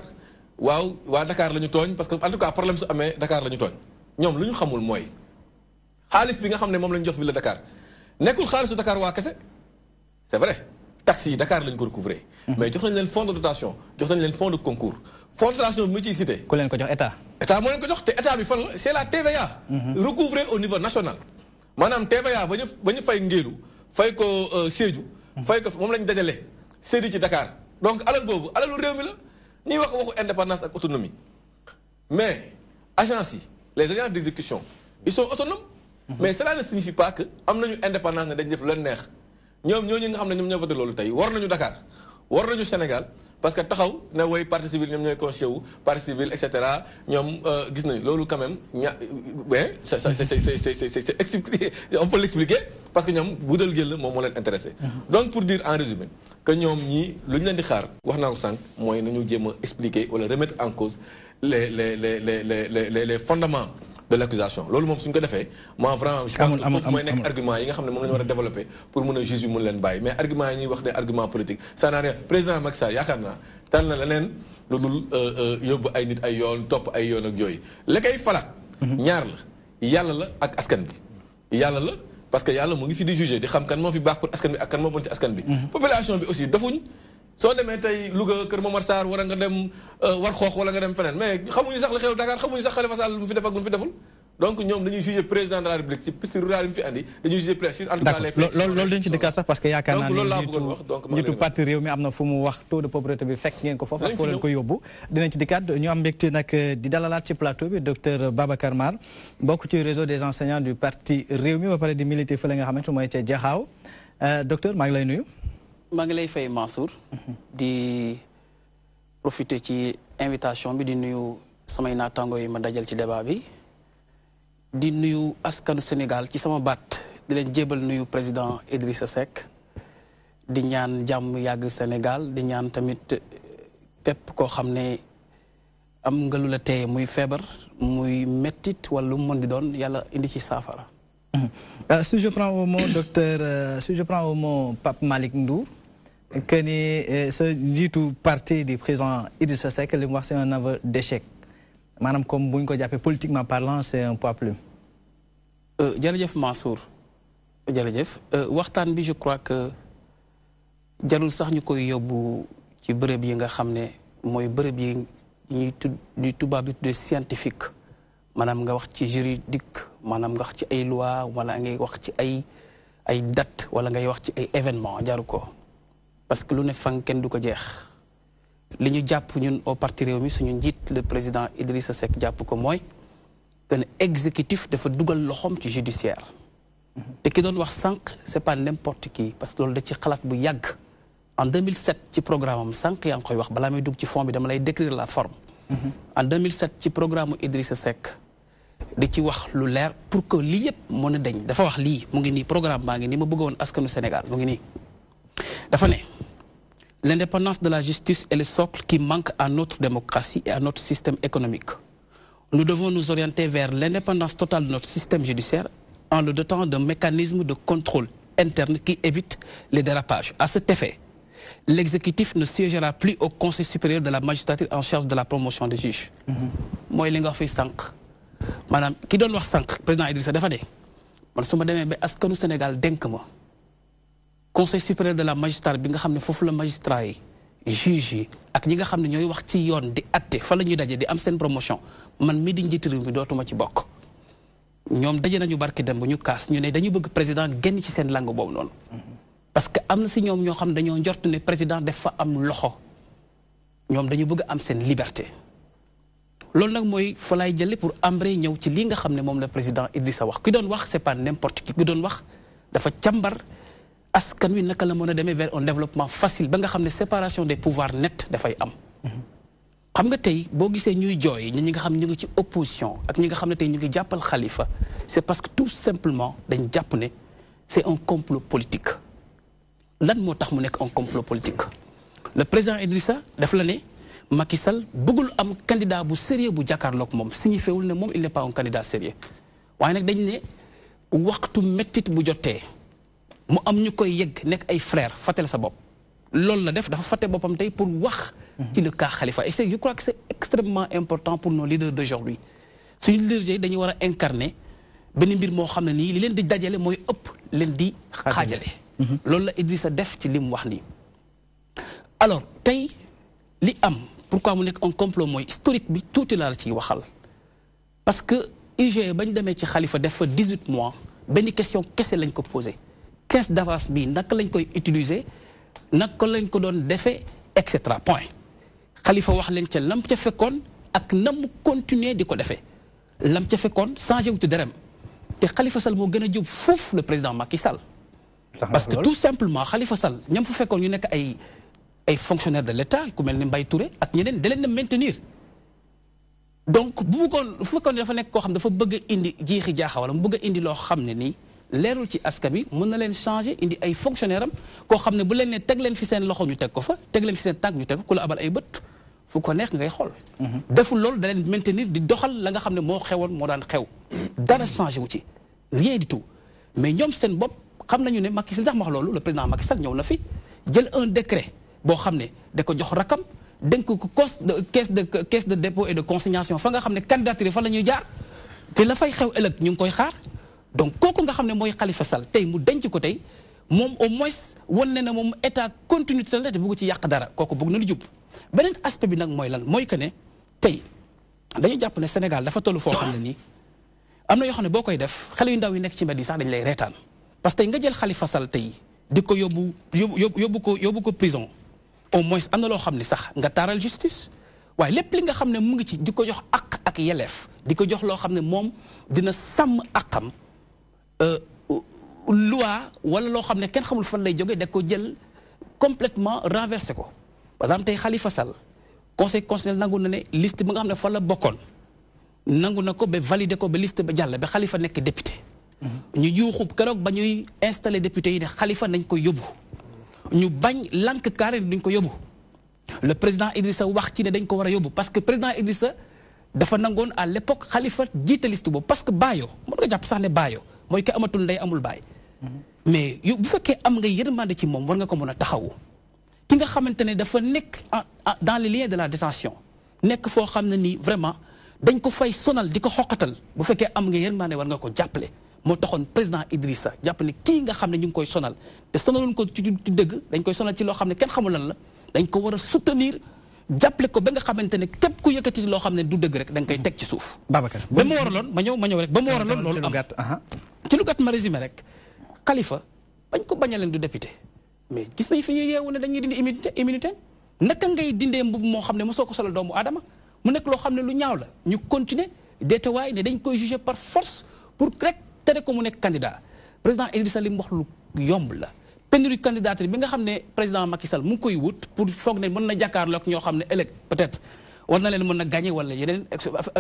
waaw waa Dakar la ñu tooñ parce que en tout cas problème su amee Dakar la ñu tooñ ñoom lu ñu xamul mooy xaalis bi nga xam ne moom la ñu jox ville de Dakar nekkul xaalisu Dakar waa kese c'est vrai taxes yi Dakar la ñu ko recouvrer mais jox nañ leen fonds de dotation jox nañ leen fonds de concours fonds de dotation bi mu ciy cité. ku leen ko jox état. état moo leen ko jox te état bi fan la c'est la TVA. recouvrée au niveau national. maanaam TVA ba ñu fay Ngélu fay ko Sédhiou. fay ko moom la ñu dajale séddi ci Dakar donc alal boobu alalu réew mi la ñuy wax waxu indépendance ak autonomie mais agences yi les agences d'exécution ils sont autonomes. mais cela ne signifie pas que am nañu indépendance ne dañ def leen neex ñoom ñooñu nga xam ne ñoom ñoo voté loolu tey war nañu Dakar war nañu Sénégal parce que taxaw ne woy partie civile ñoom ñooy conseillé wu partie civile et cetera ñoom gis nañu loolu quand même ouais c'est expliqué on peut l'expliquer parce que ñoom bu dal jël la moom moo leen intéressé. donc pour dire en résumé que ñoom ñii lu ñu leen di xaar wax naa ko sànq mooy nañu jéem a expliquer wala remettre en cause les fondements de l'accusation loolu moom suñ ko defee moi vraiment je pense que foofu mooy nekk argument yi nga xam ne moom la ñu war a développer pour mun a juge bi mun leen bàyyi mais argument yi ñuy wax ne argument politique ça n'a rien président Macky Sall yaakaar naa tal na leneen lu dul yóbbu ay nit ay yoon topp ay yoon ak yooyu la koy falaat ñaar la yàlla la ak askan bi yàlla la parce que yàlla mu ngi fi di juger di xam kan moo fi baax pour askan bi ak kan moo bon ci askan bi population bi aussi defuñ soo demee tey Louga Kër Momar Sarr war nga dem war xoox wala nga dem feneen mais xamuñu sax la xew Dakar xamuñu sax Khalifa Sall lu mu fi def ak lu mu fi deful donc ñoom dañuy juger président de la République ci piste rurale yi mu fi andi dañuy juger président en tout cas les faits loolu dañu ci dikkaat sax parce que yaakaar naa ne njiitu parti réew mi am na fu mu wax taux de pauvreté bi fekk ngeen ko foofu ak foo leen ko yóbbu dinañ ci dikkaat ñu am mbégte nag di dalalaat ci plateau bi docteur Babacar Mar bokk ci réseau des enseignants du parti réew mi ba pare di militer fële nga xamante mooy ca Jaxaaw docteur maa ngi lay nuyu maa ngi lay fay Mansour di profiter ci invitation bi di nuyu samay naataango yi ma dajal ci débat bi di nuyu askanu Sénégal ci sama baat di leen jébal nuyu président Idrissa Seck di ñaan jàmm yàgg Sénégal di ñaan tamit képp koo xam ne am nga lu la téye muy feebar muy mettit wala lu mu mën di doon yàlla indi ci saafara. Si je prends au mot docteur si je prends au mot Pape Malick Ndour que ni sa njiitu parti du président Idrissa Seck li mu wax c'est un aveu d'échec maanaam comme bu ñu ko jàppee politiquement parlant c'est un poids plume. jërëjëf Mansour jërëjëf waxtaan bi je crois que jarul sax ñu koy yóbbu ci bërëb yi nga xam ne mooy bërëb yi ñuy tubaab bi tuddee scientifique maanaam nga wax ci juridique maanaam nga wax ci ay loi wala ngay wax ci ay date wala ngay wax ci ay événement jaru ko parce que lu ne fan kenn du ko jeex li ñu jàpp ñun au parti réew mi suñu njiit le président Idrissa Seck jàpp ko mooy que ne exécutif dafa dugal loxoom ci judiciaire te ki doon wax sànq c'est pas n'importe qui parce que loolu da ci xalaat bu yàgg en 2007 ci programme am sànq yaa ngi koy wax balaa may dugg ci fond bi dama lay décrire la forme en 2007 ci programme Idrissa Seck di ci wax lu leer pour que lii yëpp mën a dañ dafa wax lii mu ngi nii programme baa ngi nii ma bëgg woon askanu Sénégal mu ngi nii dafa ne l'indépendance de la justice est le socle qui manque à notre démocratie et à notre système économique. Nous devons nous orienter vers l'indépendance totale de notre système judiciaire en le dotant d'un mécanisme de contrôle interne qui évite les dérapages. À cet effet, l'exécutif ne siégera plus au Conseil supérieur de la magistrature en charge de la promotion des juges. Moi, li nga wax fi sànq maanaam ki doon wax sànq président Idrissa dafa de man su ma demee ba askanu Sénégal dénk ma Conseil supérieur de la magistrature bi nga xam ne foofu la magistrat yi juge yi ak ñi nga xam ne ñooy wax ci yoon di atte fa la ñuy daje di am seen promotion man mii di njiitu réew mi dootuma ci bokk ñoom daje nañu barki dem bu ñu kaas ñu ne dañu bëgg président génn ci seen langue boobu noonu parce que am na si ñoom ñoo xam ne dañoo njort ne président def fa am loxo ñoom dañu bëgg am seen liberté loolu nag mooy fa laay jële pour embrayer ñëw ci li nga xam ne moom la président Idrissa wax ki doon wax c'est pas n'importe qui ki doon wax dafa càmbar askan wi naka la mën a demee vers un développement facile ba nga xam ne séparation des pouvoirs net dafay am xam nga tey boo gisee ñuy jooy ñi nga xam ne ñu ngi ci opposition ak ñi nga xam ne tey ñu ngi jàppal Khalifa c'est parce que tout simplement dañ jàpp ne c'est un complot politique lan moo tax mu nekk un complot politique le président Idrissa daf la ne Macky Sall bëggul am candidat bu sérieux bu jàkkaarloog moom signifiewul ne moom il n'est pas un candidat sérieux waaye nag dañ ne waxtu mettit bu jotee mu am ñu koy yëgg nekk ay frère fàttali sa bopp loolu la def dafa fàtte boppam tey pour wax ci le cas Khalifa et je crois que c'est extrêmement important pour nos leaders d'aujourd'hui suñu leaders yi dañuy war a incarner benn mbir moo xam ne nii li leen di dajale mooy ëpp leen di xaajale loolu la Idrissa def ci li mu wax nii alors tey li am pourquoi mu nekk un complot mooy historique bi tuuti laa la ciy waxal parce que IGE bañ demee ci Khalifa def fa 18 mois benn question kese lañ ko posé caisse d'avance bi naka lañ koy utiliser naka lañ ko doon defee et cetera point Khalifa wax leen ca lam ca fekkoon ak na mu continuer di ko defee lam ca fekkoon changé wu ci dërëm te Khalifa Sall moo gën a jub foofu le président Macky Sall parce que tout simplement Khalifa Sall ñam fa fekkoon ñu nekk ay fonctionnaires de l'État ku mel ni Mbaye Touré ak ñeneen da leen na maintenir donc bu fekkoon dafa nekk koo xam dafa bëgg a indi jiixi jaaxa wala mu bëgg a indi loo xam ne nii leerul ci askan bi mën na leen changer indi ay fonctionnaire am koo xam ne bu leen ne teg leen fi seen loxo ñu teg ko fa teg leen fi seen tànk ñu teg ko ku la abal ay bët fu ko neex ngay xool deful loolu da leen maintenir di doxal la nga xam ne moo xewoon moo daan xew dara changé wu ci rien du tout mais ñoom seen bopp xam nañu ne Macky Sall ndax ma wax loolu le président Macky Sall ñëw na fi jël un décret boo xam ne da ko jox rakam dénk ko caisse de dépôt et de consignation fa nga xam ne candidature fa la ñuy jaar te la fay xew ëllëg ñu ngi koy xaar donc kooku nga xam ne mooy Khalifa Sall tey mu denc ko tey moom au moins wan ne na moom état continuité la te bëgg ci yàq dara kooku bëgg na lu jub beneen aspect bi nag mooy lan mooy que ne tey dañu jàpp ne Sénégal dafa toll foo xam ne nii am na yoo xam ne boo koy def xale yu ndaw yi nekk ci mbedd yi sax dañu lay reetaan parce que tey nga jël Khalifa Sall tey di ko yóbbu ko prison au moins am na loo xam ne sax nga taaral justice waaye lépp li nga xam ne mu ngi ci di ko jox ak yelleef di ko jox loo xam ne moom dina sàmm akam loi wala loo xam ne kenn xamul fan lay jógee da ko jël complètement renversé ko par exemple tey Khalifa Sall conseil constitutionnel nangu na ne liste bi nga xam ne fa la bokkoon nangu na ko ba validé ko ba liste ba jàll ba Khalifa nekk député ñu yuuxu keroog ba ñuy installé député yi ne Khalifa nañ ko yóbbu ñu bañ lank carré duñ ko yóbbu le président Idrissa wax ci ne dañ ko war a yóbbu parce que président Idrissa dafa nangoon à l'époque Khalifa jiite liste boobu parce que baayo mën nga jàpp sax ne baayo mooy ka amatul ndey amul baay mais yow bu fekkee am nga yërmande ci moom war nga ko mën a taxawu ki nga xamante ne dafa nekk dans les liens de la détention nekk foo xam ne nii vraiment dañ ko fay sonal di ko xoqatal bu fekkee am nga yërmande war nga ko jàppale moo taxoon président Idrissa jàpp ne kii nga xam ne ñu ngi koy sonal te sonaluñ ko ci dëgg dañ koy sonal ci loo xam ne kenn xamul lan la dañ ko war a soutenir jàppale ko ba nga xamante ne képp ku yëkkati loo xam ne du dëgg rek da nga koy teg ci suuf. Babacar ba mu waraloon ma ñëw rek ba mu waraloon loolu am ci lu gàtt ma résumé rek Khalifa bañ ko bañaleen du député mais gis nañ fi ñuy yeewu ne dañuy dindi immunité naka ngay dindee mbubb moo xam ne mosoo ko solal doomu aadama mu nekk loo xam ne lu ñaaw la ñu continuer deetewaay ne dañ koy juger par force pour rek tere ko mu nekk candidat président Idrissa li mu wax lu yomb la pénurie candidature bi nga xam ne président Macky Sall mu ngi koy wut pour foog ne mën na jàkkaarloo ak ñoo xam ne ëllëg peut-être war na leen mën na gagné wala yeneen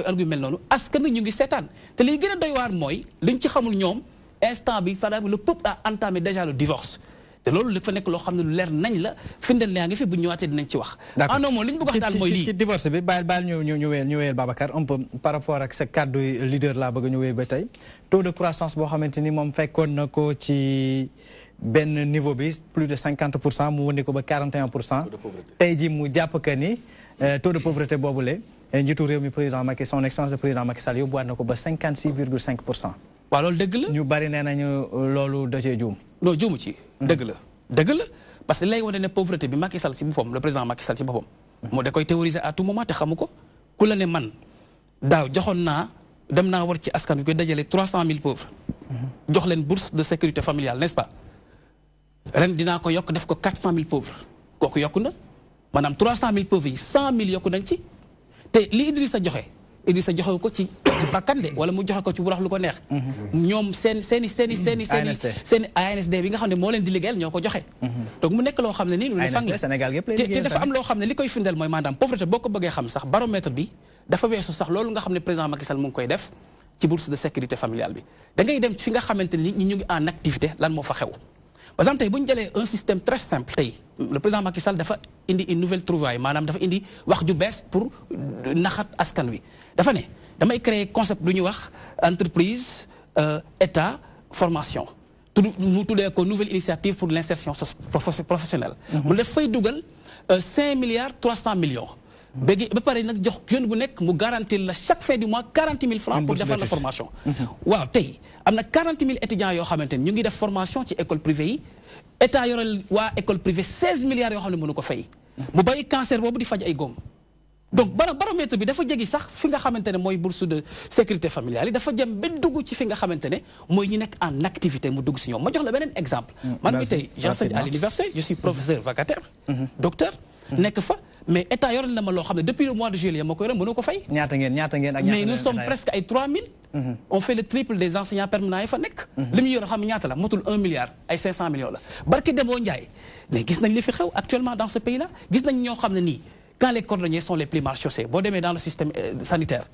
argument noonu askan wi ñu ngi seetaan te li gën a doy waar mooy liñ ci xamul ñoom instant bi par exemple le peuple a entamé déjà le divorce te loolu dafa nekk loo xam ne lu leer nañ la firndeel yaa ngi fi bu ñëwaatee dinañ ci wax. d'accord non moom li ñu bëgg a wax daal mooy lii ci divorce bi baal ñu wéyal Babacar un peu par rapport ak sa kàddu leader laa bëgg ñu wéyal ba tey taux de croissance boo xamante ni moom fekkoon na ko ci benn niveau bi plus de 50% mu wëndi ko ba 41%. tey jii mu jàpp que ni taux de pauvreté boobule njiitu réew mi président Macky son excellence le président Macky Sall yóbbuwaat na ko ba 56,5%. waaw loolu dëgg la ñu bari nee nañu loolu da cee juum. non juumu ci. dëgg la parce que lay wane ne pauvreté bi Macky Sall ci boppam le président Macky Sall ci boppam. moo da koy théoriser à tout moment te xamu ko. ku la ne man daaw joxoon naa dem naa war ci askan wi koy dajale 300 000 pauvres. jox leen bourse de sécurité familiale n'est-ce pas. ren dinaa ko yokk def ko 400 000 pauvres kooku yokku na maanaam 300 000 pauvres yi 100 000 yokku nañ ci te li Idrissa joxe ko ci bakkan de wala mu joxe ko ci wurax lu ko neex. ñoom seen ANSD bi nga xam ne moo leen di liggéeyal ñoo ko joxe. donc mu nekk loo xam ne nii lu ne fang la te dafa am loo xam ne li koy firndeel mooy maanaam pauvreté boo ko bëggee xam sax baromètre bi dafa weesu sax loolu nga xam ne président Macky Sall mu ngi koy def ci bourse de sécurité familiale bi da ngay dem fi nga xamante ni ñi ñu ngi en activité lan moo fa xew. par exemple tey bu ñu jëlee un système très simple tey le président Macky Sall dafa indi une nouvelle trouvaille maanaam dafa indi wax ju bees pour naxat askan wi dafa ne damay créer concept lu ñuy wax entreprise état formation mu tuddee ko nouvelle initiative pour l'insertion professionnelle mu def fay dugal 5 milliards 300 millions. ba pare nag jox jeune bu nekk mu garantir la chaque fin du mois 40 000 francs pour defar la formation. waaw tey am na 40 000 étudiants yoo xamante ni ñu ngi def formation ci école privée yi état yorel waa école privée 16 milliards yoo xam ne mënu ko fay. mu bàyyi cancer boobu di faj ay góom. donc baromètre bi dafa jegi sax fi nga xamante ne mooy bourse de sécurité familiale yi dafa jëm ba dugg ci fi nga xamante ne mooy ñi nekk en activité mu dugg si ñoom ma jox la beneen exemple. man mi tey j'enseigne à l'université je suis professeur vacataire. docteur nekk fa. mais état yorel na ma loo xam ne depuis le mois de juillet ma koy yore mënoo ko fay. ñaata ngeen ak mais nous sommes presque ay 3000. on fait le triple des enseignants permanents yi fa nekk. li mu yor xam ne ñaata la motul 1 milliard ay 500 millions la. barki Demba Ndiaye mais gis nañ li fi xew actuellement dans ce pays là gis nañ ñoo xam ne nii quand les cordonniers sont les plus mal chaussés boo demee dans le système sanitaire.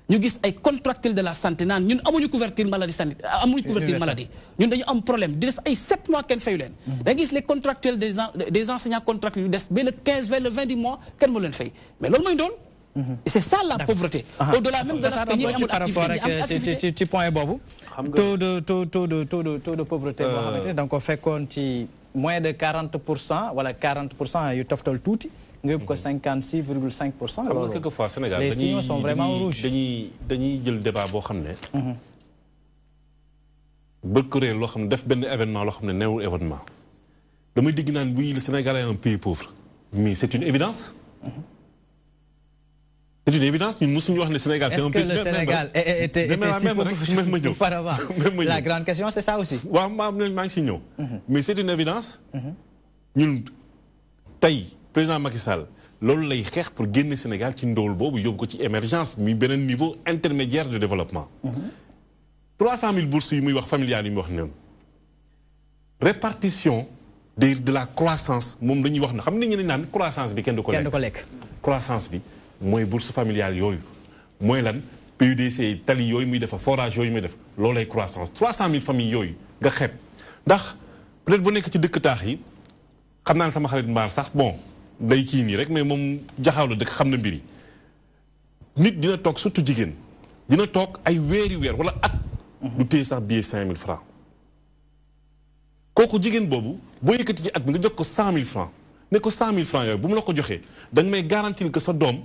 ñu gis ay contractuels de la santé naan ñun amuñu couverture maladie sanitaire amuñu couverture maladie ñun dañu am problème di des ay 7 mois kenn fayu leen. da nga gis les contractuels des enseignants contractuels yu des ba le 15 vers le 20 du mois kenn mu leen fay mais loolu mooy doon. et c'est ça la pauvreté. au-delà même de l'aspect ñi amul activité ci point boobu. taux de pauvreté boo xamante ne da nga ko fekkoon ci moins de 40% wala 40% yu toftal tuuti. nga yóbbu ko 56,5%. alors quelquefois Sénégal les signaux sont vraiment rouges. dañuy jël débat boo xam ne. bëgg réer loo xam ne def benn événement loo xam ne neewul événement. damay dégg naan oui le Sénégal est un pays pauvre. mais c'est une évidence. c'est une évidence ñun mosuñu wax ne Sénégal c'est un pays. est-ce que le Sénégal était si pauvre auparavant? La grande question c'est ça aussi. waaw maa ngi si ñëw. mais c'est une évidence. ñun tey. président Macky Sall loolu lay xeex pour génne Sénégal ci ndóol boobu yóbbu ko ci émergence muy beneen niveau intermédiaire de développement. 300 000 bourses yu muy wax familiales yu muy wax noonu. répartition de la croissance moom dañuy wax na xam nañu ne naan croissance bi kenn du ko lekk. croissance bi mooy bourse familiale yooyu mooy lan PUDC tali yooyu muy def forage yooyu muy def loolay croissance 300 000 familles yooyu nga xeeb ndax peut-être bu nekk ci dëkk taax yi xam naa ne sama xarit mbaar sax bon. day kii nii rek mais moom jaxaw la dëkk xam na mbir yi nit dina toog surtout jigéen dina toog ay weeri weer wala at. du téye sax billet 5000 francs kooku jigéen boobu boo yëkkati ci at bi nga jox ko 100 000 francs ne ko 100 000 francs yooyu bu mu la ko joxee da nga may garantir que sa doom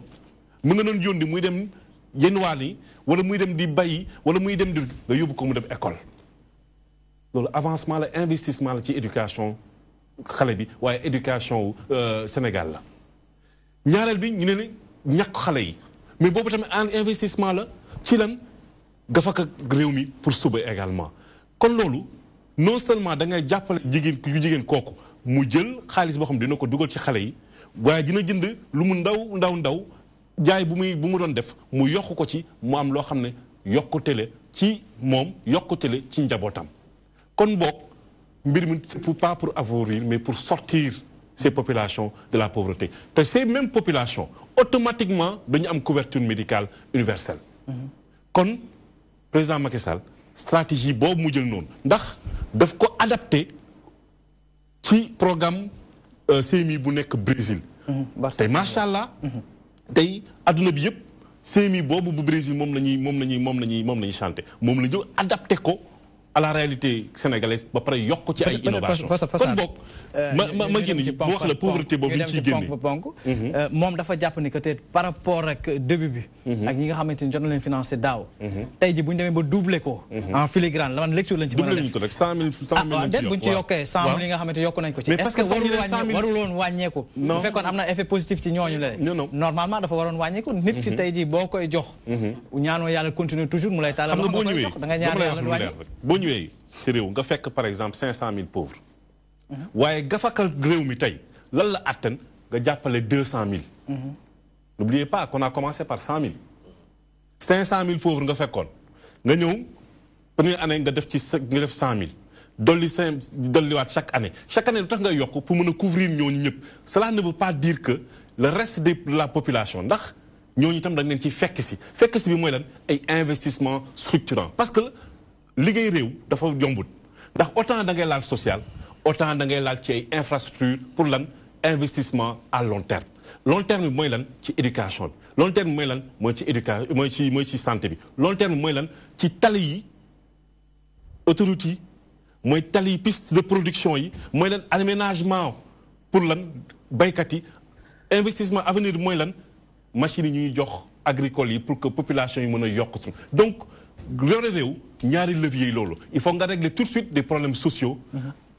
mu nga doon yónni muy dem yenwaal yi wala muy dem di bayi wala muy dem di nga yóbbu ko mu dem école loolu avancement la investissement la ci éducation. xale bi waaye éducation wu Sénégal la ñaareel bi ñu ne ni ñàkk xale yi mais boobu tamit investissement la ci lan gafaka réew mi pour suba également kon loolu non seulement da ngay jàppale jigéen kooku mu jël xaalis boo xam dina ko dugal ci xale yi waaye dina jënd lu mu ndaw jaay bu mu doon def mu yokk ko ci mu am loo xam ne yokkute la ci moom yokkute la ci njabootam kon boog mbir mi c'est pas pour appauvrir mais pour sortir ces populations de la pauvreté te ces mêmes populations automatiquement dañu am couverture médicale universelle. kon président Macky Sall stratégie boobu mu jël noonu ndax daf ko adapté ci programme CMI bu nekk Brésil. tey macha allah. tey adduna bi yëpp CMI boobu bu Brésil moom la ñuy chanté moom la ñu adapté ko. à la réalité sénégalaise ba pare yokk ci ay innovation kon boog ma génn ci boo wax la pauvreté boobu ñu ciy génne moom dafa jàpp ni que te par rapport ak début bi ak ñi nga xamante ni jot na leen financé daaw tey ji bu ñu demee ba doublé ko en filigrane la man lecture lañ ci mën a def ko rek 100 000 déet bu ñu ci yokkee 100 000 yi nga xamante yokk nañ ko ci est-ce que waruloon wàññeeku bu fekkoon am na effet positif ci ñooñu la normalement dafa waroon wàññeeku nit ci tey ji boo koy jox ñaanoo yàlla continuer toujours mu lay tàllal xam nga boo ñëwee da nga ñaan yàlla boo ñëwee ci réew nga fekk par exemple 500 000 pauvres waaye gafakal réew mi tey lan la attan nga jàppale 200 000 n'oubliez pas qu'on a commencé par 100 000 500 000 pauvres nga fekkoon nga ñëw première année nga def 100 000 dolliwaat chaque année lu tax nga yokk pour mën a couvrir ñooñu ñëpp cela ne veut pas dire que le reste de la population ndax ñooñu itam dañ leen ci fekk si bi mooy lan ay investissement structurant parce que liggéey réew dafa yombut ndax autant da ngay laal social autant da ngay laal ci ay infrastructure pour lan investissement à long terme bi mooy lan ci éducation bi long terme bi mooy lan mooy ci éducation mooy ci santé bi long terme bi mooy lan ci tali yi autoroute yi mooy tali yi piste de production yi mooy lan aménagement pour lan baykat yi investissement avenir mooy lan machines yi ñuy jox agricoles yi pour que population yi mën a yokk donc yore réew ñaari leviers yi loolu il faut nga régler tout de suite des problèmes sociaux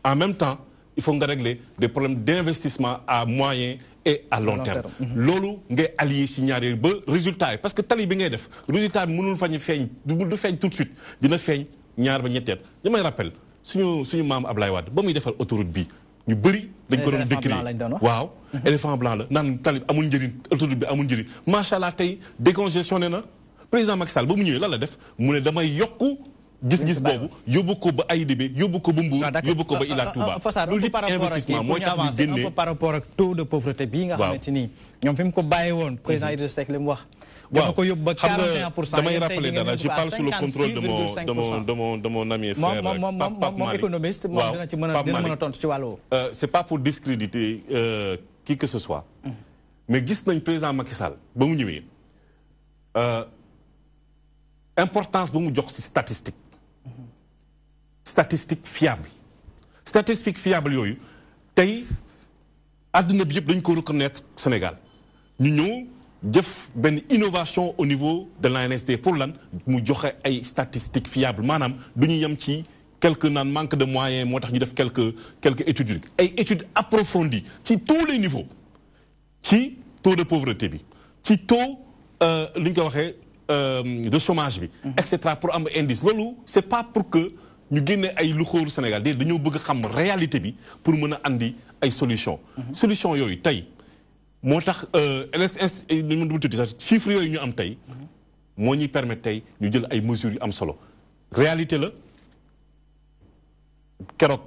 en même temps il faut nga régler des problèmes d'investissement à moyen et à long terme loolu ngay allier si ñaar yooyu ba résultat yi parce que tali bi ngay def résultat bi mënul fañu feeñ du feeñ tout de suite dina feeñ ñaar ba ñetteet li may rappel suñu maam Ablaye Wade ba muy defal autoroute bi ñu bëri dañ ko doon décrire waaw éléphant blanc la naan tali amul njëriñ autoroute bi amul njëriñ macha allah tey décongestionné na président Macky Sall ba mu ñëwee lan la def mu ne damay yokku gis-gis boobu yóbbu ko ba AIBD yóbbu ko ba Mbour yóbbu ko ba Ila Touba loolu yëpp investissement mooy tax ñu génnee par rapport ak taux de pauvreté bii nga xamante ni ñoom fi mu ko bàyyi woon président Idrissa Seck li mu wax waaw ko yóbbu ba 41%. damay rappeler dara je parle sous le contrôle de mon ami et frère moom économiste moom dina ci mën a tontu ci wàllu c'est pas pour discréditer qui que ce soit mais gis nañ président Macky Sall ba mu ñëwee importance ba mu jox ci statistique fiable yooyu tey àdduna bi yëpp dañ ko reconnaître Sénégal ñu ñëw def benn innovation au niveau de l'ANSD pour lan mu joxe ay statistiques fiables maanaam du ñu yem ci quelques naan manque de moyens moo tax ñu def quelques études ay études approfondies ci tous les niveaux ci taux de pauvreté bi ci taux li ñu ko waxee de chômage bi etc pour am indice loolu c'est pas pour que ñu génne ay lu xóoru Sénégal déedéet dañoo bëgg xam réalité bi pour mën a andi ay solution yooyu tey moo tax nu mu tudd sax chiffres yooyu ñu am tey moo ñuy permettre tey ñu jël ay mesures yu am solo réalité la keroog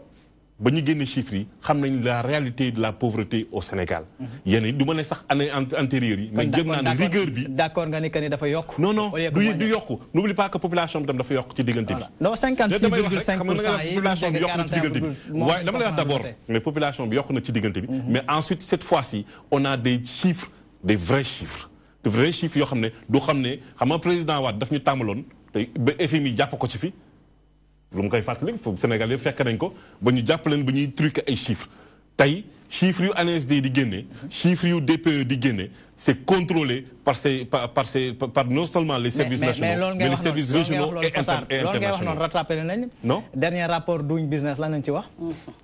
ba ñu génne chiffres yi xam nañ la réalité de la pauvreté au Sénégal yéen it du ma ne sax année antérieure yi mais jëm naa ne rigueur bi d'accord nga ni que ni dafa yokk non du yokku n'oublie pas que population bi tam dafa yokk ci diggante bi non 56,5% yi population bi yokk na ci diggante bi waaye dama lay wax d'abord mais population bi yokk na ci diggante bi mais ensuite cette fois-ci on a des chiffres des vrais chiffres yoo xam ne xam nga président Wade daf ñu tàmmaloon te ba FMI jàpp ko ci fi lu mu koy fàttali Sénégal yëpp fekk nañ ko ba ñu jàpp leen ba ñuy truquer ay chiffres tey chiffres yu ANSD di génne chiffres yu DPE di génne c'est contrôlé par non seulement les services nationaux mais les services régionaux et internationaux. loolu ngay wax noonu rattrapé nañ non dernier rapport Doing Business lan lañ ci wax.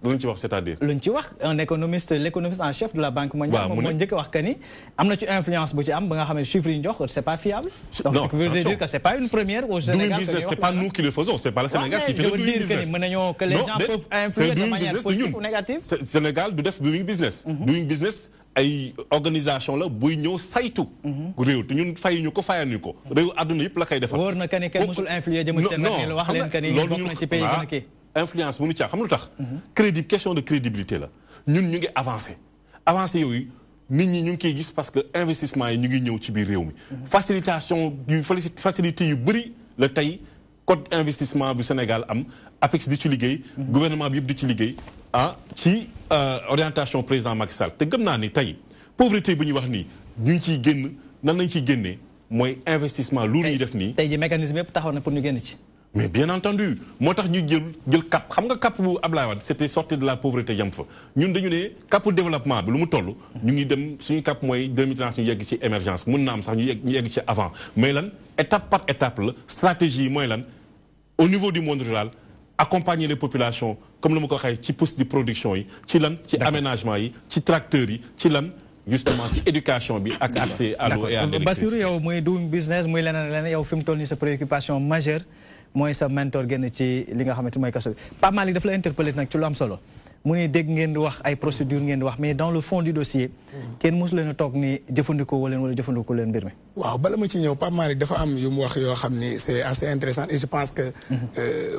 luñ ci wax c'est-à-dire. luñ ci wax l'économiste en chef de la Banque mondiale. moom moo njëkk wax que ni am na ci influence bu ci am ba nga xam ne chiffres yi ñu jox c'est pas fiable. donc ce qui veut dire que c'est pas une première au Sénégal. Doing Business c'est pas nous qui le faisons c'est pas le Sénégal qui fait le Doing Business. je veux dire que mën nañoo que les gens peuvent influer de manière positive ou négative. Sénégal du def Doing Business. Doing Business ay organisation la buy ñëw saytu réew te ñun fayuñu ko fayanu ko réew àdduna yëpp la koy defal wóor na que ni kenn musul influer jëm ci seen wax leen que ni bokk na ci pays gën a kii influence mënu caa xam lu tax question de crédibilité la ñun ñu ngi avancé yooyu nit ñi ñu ngi koy gis parce que investissement yi ñu ngi ñëw ci biir réew mi facilité yu bëri la tey code investissement bu Sénégal am APEX di ci liggéey gouvernement bi yëpp di ci liggéey ci orientation président Macky Sall te gëm naa ni tey pauvreté bu ñuy wax nii ñu ngi ciy génn nan lañ ciy génnee mooy investissement lourd yi def nii. tey ji mécanisme yëpp taxaw na pour ñu génn ci. mais bien entendu moo tax ñu jël cap xam nga cap bu Ablaye Wade c'était sorti de la pauvreté yam fa ñun dañu ne capu développement bi lu mu toll. ñu ngi dem suñu cap mooy 2030 ñu yegg ci émergence mun na am sax ñu yegg ci avant mais lan étape par étape la stratégie yi mooy lan au niveau du monde rural. accompagner les populations comme le ma ko waxee ci poste de production yi ci lan ci aménagement yi ci tracteurs yi ci lan justement ci éducation bi ak accès à l'eau et à l'électricité. Bassirou yow muy Doing Business muy leneen yow fi mu toll nii sa préoccupation majeure mooy sa mentor génn ci li nga xamante mooy kaso bi Pape Malick daf la interpellé nag ci lu am solo mu ne dégg ngeen di wax ay procédures ngeen di wax mais dans le fond du dossier kenn mosu leen a toog ni jëfandikoo wala jëfandikoo leen mbir mi. waaw bala ma ci ñëw Pape Malick dafa am yu mu wax yoo xam ni c'est assez intéressant et je pense que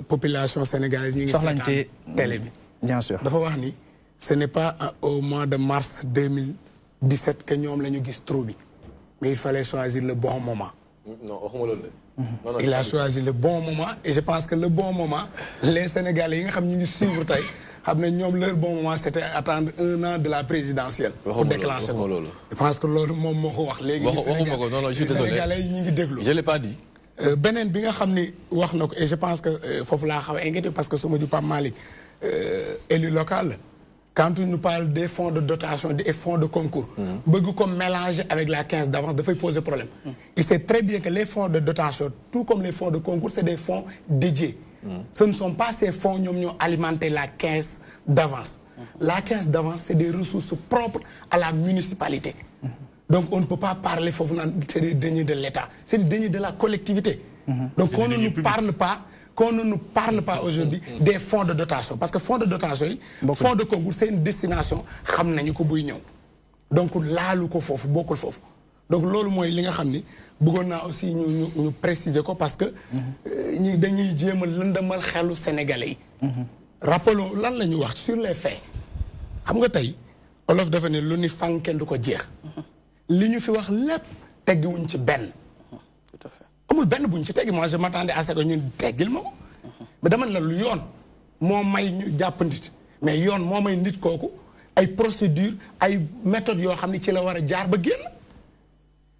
population sénégalaise ñu ngi soxlañ ci télé bi. bien sûr dafa wax ni ce n'est pas au mois de mars 2017 que ñoom la ñu gis trou bi mais il fallait choisir le bon moment. non waxuma loolu de. il a choisi le bon moment et je pense que le bon moment les Sénégalais yi nga xam ñu ngi suivre tey xam ne ñoom leur bon moment c'était attendre 1 an de la présidentielle. pour déclencher ko je pense que loolu moom moo ko wax. léegi waxuma ko non je suis désolé Sénégalais yi ñu ngi déglu. je l'ai pas dit. beneen bi nga xam ni wax na ko et je pense que foofu laa xaw a inquiété parce que su ma di Pape Malick élu local la quand on nous parle des fonds de dotation, des fonds de concours, beaucoup comme mélanger avec la caisse d'avance, il faut poser problème. Il sait très bien que les fonds de dotation, tout comme les fonds de concours, c'est des fonds dédiés. Ce ne sont pas ces fonds qui ont alimenté la caisse d'avance. La caisse d'avance, c'est des ressources propres à la municipalité. Donc on ne peut pas parler, c'est des deniers de l'État, c'est des deniers de la collectivité. Donc on ne nous parle pas aujourd'hui des fonds de dotation. Parce que fonds de dotation, fonds de concours, c'est une destination. Donc là, beaucoup de fofu. Donc lolu moy li nga xamni bëggona aussi ñu préciser ko parce que ñi dañuy jéem lëndëmal xelu sénégalais yi. Rappelons lan lañu wax sur les faits. Xam nga tay olof dafa ne lu ni fang kenn du ko jeex. Li ñu fi wax lépp teggiwuñ ci benn. Tout à fait. Amul benn buñ ci teggi moi je m'attendais à ce que ñun teggil ma ko. Mais dama la lu yoon moo may ñu jàpp nit mais yoon moo may nit kooku ay procédure ay méthodes yoo xam ne ci la war a jaar ba génn.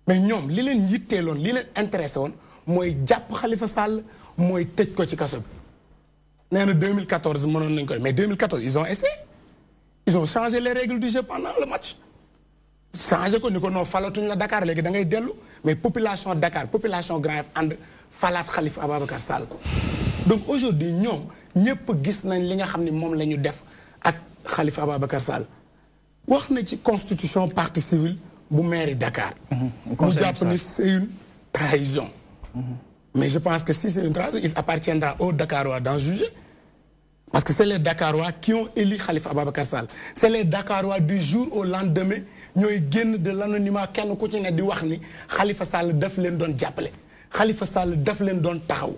Mais ñoom li leen yitteeloon li leen intéressé woon mooy jàpp Khalifa Sall mooy tëj ko ci kaso bi. Nee na 2014 mënoon nañ ko mais 2014 ils ont essayé. Ils ont changé les règles du jeu pendant le match. Changé ko ni ko non falatuñ la Dakar léegi da ngay dellu mais population Dakar population Grand Yoff ànd falaat Khalifa Ababacar Sall ko. Donc aujourd'hui ñoom ñëpp gis nañ li nga xam ne moom la ñu def ak Khalifa Ababacar Sall. Wax na ci constitution partie civile bu mairie Dakar. Mu jàpp ni c'est une trahison. Mais je pense que si c'est une trahison, il appartiendra aux Dakarois d'en juger. Parce que c'est les Dakarois qui ont élu Khalifa Ababacar Sall. C'est les Dakarois du jour au lendemain ñooy génn de l'anonymat kenn ku ci ne di wax ni Khalifa Sall daf leen doon jàppale. Khalifa Sall daf leen doon taxaw.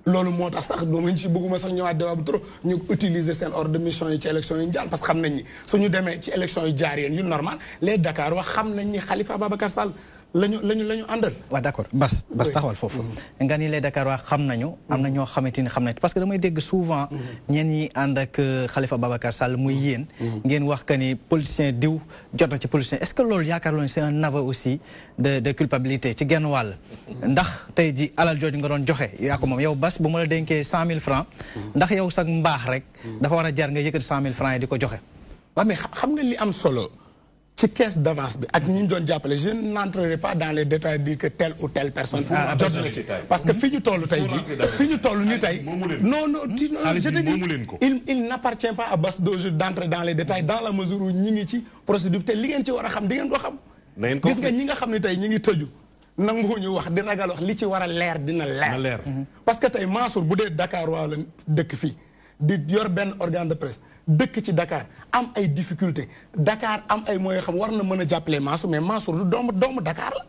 Loolu moo tax sax doo ci bëgguma sax ñëwaat débat bu trop ñu utiliser seen ordre de mission yi ci élection yi jàll parce que xam nañ ni suñu demee ci élection yi jaar yoon yu normal les Dakar wax xam nañ ni Khalifa Ababacar Sall lañu àndal. Waaw d'accord Bas taxawal foofu. nga ni les Dakar wax xam nañu. am na ñoo xamante ni xam nañ parce que damay dégg souvent. ñeen ñi ànd ak Khalifa Ababacar Sall muy yéen. ngeen wax que ni politicien diw jot na ci politicien est-ce que loolu yaakaar loolu c'est un aveu aussi de culpabilité ci genn wàll. ndax tey ji alal jooju nga doon joxe yaa ko moom yow Bas bu ma la dénkee 100 000 francs. ndax yow sax mbaax rek. dafa war a jar nga yëkkati 100 000 francs yi di ko joxe. waaw mais xam nga li am solo. ci caisse d'avance bi ak ñi ñu doon jàppale je n'entrerai pas dans les détails dire que telle ou telle personne jot na ci parce que fi ñu toll tey nii tey non je te dis il n'appartient pas à Bass d'entrer dans les détails dans la mesure où ñi ngi ci procédure te li ngeen ci war a xam di ngeen ko xam gis nga ñi nga xam ne tey ñi ngi tëju nanguñu wax di ragal wax li ci war a leer dina leer parce que tey Mansour bu dee Dakar waa la dëkk fii di yor benn organe de presse dëkk ci Dakar am ay difficultés Dakar am ay moyens xam war na mën a jàppale Mansour mais Mansour lu doomu Dakar la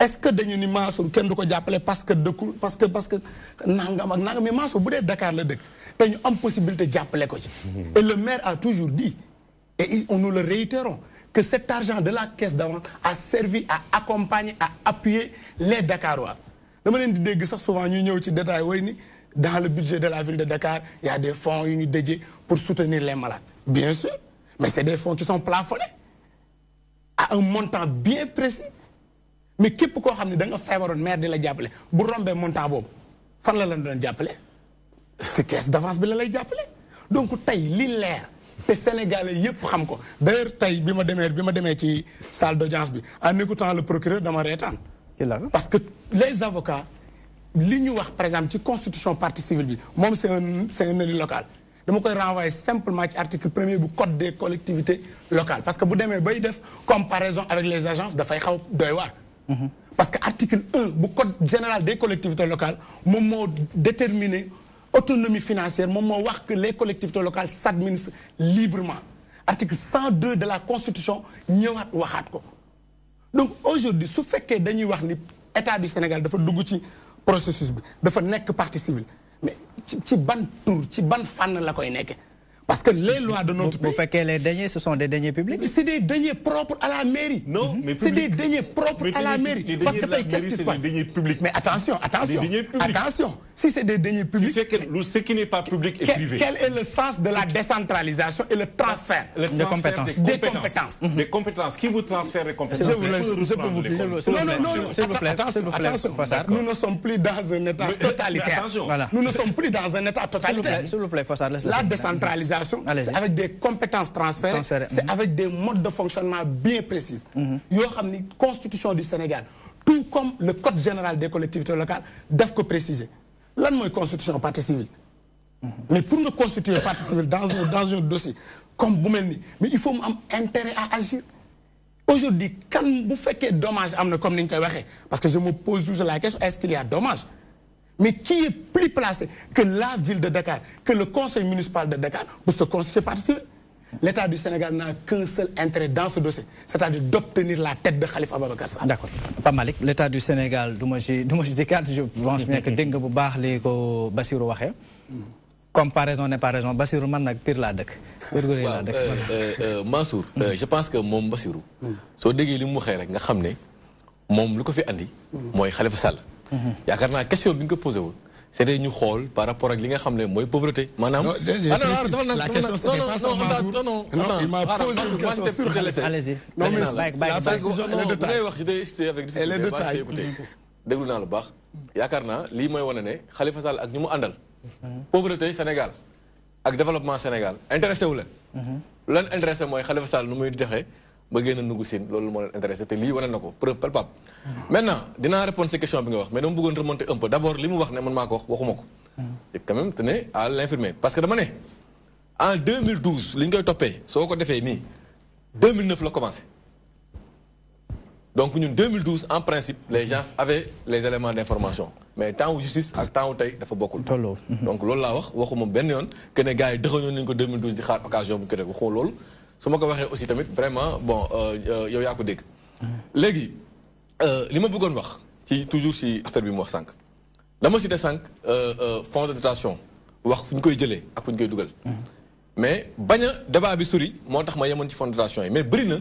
est-ce que dañu ni Mansour kenn du ko jàppale parce que dëkkul parce que nangam ak nangam mais Mansour bu dee Dakar la dëkk te ñu am possibilité jàppale ko ci et le maire a toujours dit et nous le réitérons que cet argent de la caisse d'avance a servi à accompagner à appuyer les Dakarois dama leen di dégg sax souvent ñuy ñëw ci détail way ni dans le budget de la ville de Dakar, il y a des fonds dédiés pour soutenir les malades. Bien sûr, mais c'est des fonds qui sont plafonnés à un montant bien précis. Mais qui peut dire que faire un maire de la diable, pour romper montant bob, fan la lan diable, c'est caisse d'avance de la diable. Donc tay li leer te Sénégalais yépp xam ko. D'ailleurs tay bima démé ci salle d'audience bi en écoutant le procureur dama rétane. Parce que les avocats li ñu wax par exemple ci constitution partie civile bi moom c'est un élu local dama koy renvoyer simplement ci article 1er bu code des collectivités locales parce que bu demee bay def comparaison avec les agences dafay xaw doy waar parce que article 1 bu code général des collectivités locales moom moo déterminer autonomie financière moom moo wax que les collectivités locales s'administrent librement article 102 de la constitution ñëwaat waxaat ko donc aujourd'hui su fekkee dañuy wax ni état du Sénégal dafa dugg ci processus bi dafa nekk partie civile mais ci ban tour ci ban fànn la koy nekk parce que les lois de notre pays. Vous faites que les deniers, ce sont des deniers publics? C'est des deniers propres à la mairie. Non, mais c'est des deniers propres à la mairie. Parce que qu'est-ce qui se passe? Des deniers publics. Mais attention. Si c'est des deniers publics. Ce qui n'est pas public est privé. Quel est le sens de la décentralisation et le transfert des compétences? Des compétences. Qui vous transfère les compétences? Je peux vous dire. Non, s'il vous plaît. Attention. Nous ne sommes plus dans un État totalitaire. Nous ne sommes plus dans un État totalitaire. S'il vous plaît, la décentralisation. organisation, c'est avec des compétences transférées, c'est avec des modes de fonctionnement bien précis. Yo xamni constitution du Sénégal, tout comme le code général des collectivités locales, daf ko préciser. Lan moy constitution partie civile. Mais pour nous constituer partie civile dans un dossier comme Boumelni, mais il faut avoir intérêt à agir. Aujourd'hui, quand vous faites dommage, comme nous l'avons dit, parce que je me pose toujours la question, est-ce qu'il y a dommage? Mais qui est plus placé que la ville de Dakar, que le conseil municipal de Dakar, pour se constituer partie civile? L'État du Sénégal n'a qu'un seul intérêt dans ce dossier, c'est-à-dire d'obtenir la tête de Khalifa Ababacar Sall. D'accord. Pas Malik, l'État du Sénégal, je pense bien que dès que vous parlez de Bassirou Wahe, comparaison n'est pas raison, Bassirou man nak pire la dëkk. Mansour, je pense que moom Bassirou, soo déggee li mu waxee rek nga xam ne moom lu ko fi andi mooy Khalifa Sall. yaakaar naa question bi nga ko posé woon. c'était ñu xool par rapport ak li nga xam ne mooy pauvreté maanaam. la question c'était pas ça Mansour. non il m'a posé une question sur allez-y. non mais la précision non ngay wax ci day expliquer avec difficulté déglu naa lu baax yaakaar naa lii mooy wane ne Khalifa Sall ak ñu mu àndal. pauvreté Sénégal ak développement Sénégal intéressé wu leen. lu leen intéressé mooy Khalifa Sall nu muy doxee ba génn nugg siin loolu moo leen intéressé te lii wane na ko preuve palpable. maintenant dinaa répondre ces questions bi nga wax mais dama bëggoon remonter un peu d'abord li mu wax ne man maa ko wax waxuma ko. te quand même tenez à l'infirmer parce que dama ne en 2012 li ñu koy toppee soo ko defee nii 2009 la commencé. donc ñun 2012 en principe les gens avaient les éléments d'information mais temps wu justice ak temps wu tey dafa bokkul. donc loolu laa wax waxuma benn yoon que ne gars yi dëxañoon nañu ko 2012 di xaar occasion bu ñu ko def waxoo loolu su ma ko waxee aussi tamit vraiment bon yow yaa ko dégg. léegi li ma bëggoon wax ci toujours ci affaire bi mu wax sànq dama cité sànq fonds de dotation wax fu ñu koy jëlee ak fu ñu koy dugal. mais bañ a débat bi sori moo tax ma yemoon ci fonds de dotation yi mais bëri na.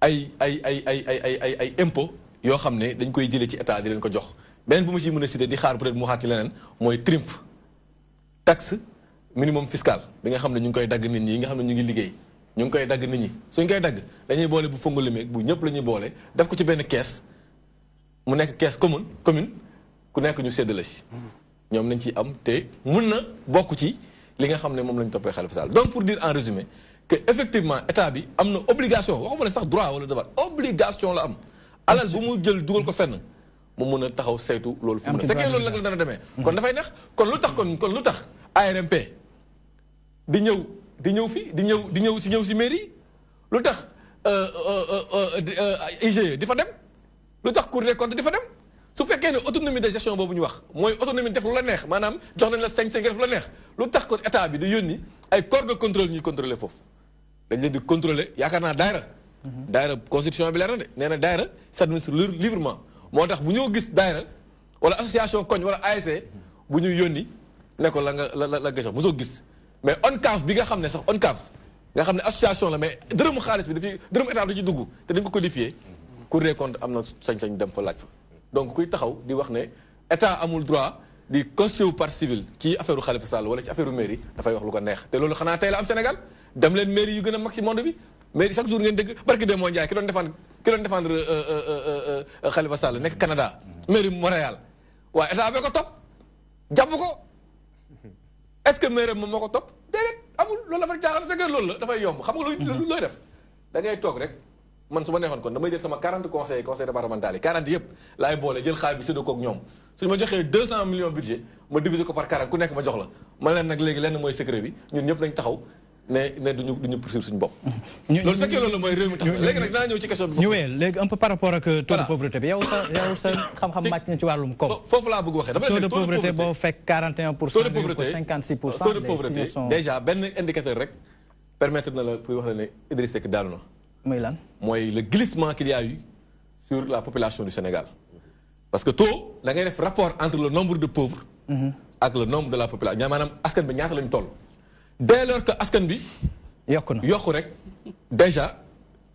ay impôt yoo xam ne dañ koy jëlee ci état di leen ko jox beneen bu ma ciy mën a cité di xaar peut-être mu waxaat ci leneen mooy TRIMF taxe minimum fiscal bi nga xam ne ñu ngi koy dagg nit ñi yi nga xam ne ñu ngi liggéey ñu ngi koy dagg nit ñi suñ koy dagg dañuy boole bu fongu limeeg bu ñëpp la ñuy boole def ko ci benn caisse mu nekk caisse commune ku nekk ñu séddale si ñoom nañ ciy am te mun na bokk ci li nga xam ne moom la ñu toppee Khalifa Sall donc pour dire en résumé que effectivement état bi am na obligation waxuma ne sax droit wala devoir obligation la am alal bu mu jël dugal ko fenn mu mun a taxaw saytu loolu fu mu ne fekkee loolu nag la dana demee kon dafay neex kon lu tax ARMP di ñëw fii di ñëw si mairie lu tax IGE di fa dem lu tax Cour des comptes di fa dem su fekkee ne autonomie de gestion boobu ñu wax mooy autonomie def lu la neex maanaam jox nañ la sañ-sañ def lu la neex lu tax kon état bi di yónni ay corps de contrôle ñuy contrôler foofu dañ leen di contrôler yaakaar naa daayra constitution bi leer na de nee na daayra s'administre librement moo tax bu ñëw gis daayra wala association koñ wala ASC bu ñuy yónni ne ko la nga jox mosoo gis mais ONCAV bi nga xam ne sax ONCAV nga xam ne association la mais dërëmu xaalis bi dërëmu état bi da ci dugg te dañ ko codifié Cour des comptes am na sañ-sañ dem fa laaj fa donc kuy taxaw di wax ne état amul droit di constituer partie civile ci affaire Khalifa Sall wala ci affaire mairie dafay wax lu ko neex te loolu xanaa tey la am Sénégal dem leen mairie yu gën a mag ci monde bi mairie chaque jour ngeen dégg barki Demba Ndiaye ki doon défendre Khalifa Sall nekk Canada mairie Montréal waaye état bee ko topp jàpp ko est-ce que mairie moom moo ko topp déedéet amul loolu dafa jaaxal fekkee loolu la dafay yomb xam nga looy def da ngay toog rek man su ma neexoon kon damay jël sama 40 conseil départemental yi 40 yëpp laay boole jël xaalis bi séddoo koog ñoom suñu ma joxee 200 millions budget ma diviser ko par 40 ku nekk ma jox la man leen nag léegi lenn mooy secret bi ñun ñëpp nañ taxaw ne duñu poursuivre suñu bopp loolu fekkee loolu mooy réew mi tax léegi nag dinaa ñëw ci question bi ñu wéyal léegi un peu par rapport ak taux de pauvreté bi yow sa xam-xam màcc na ci wàllum koom foofu laa bëgg waxee dama taux de pauvreté boo fekk 41% taux de pauvreté 56% taux de pauvreté déjà benn indicateur rek permettre na la pour wax la ne Idriss Seck daanu na muy lan mooy le glissement qu'il y a eu sur la population du Sénégal parce que taux da ngay def rapport entre le nombre de pauvres ak le nombre de la population maanaam askan bi ñaata lañu toll dès lors que askan bi yokku rek déjà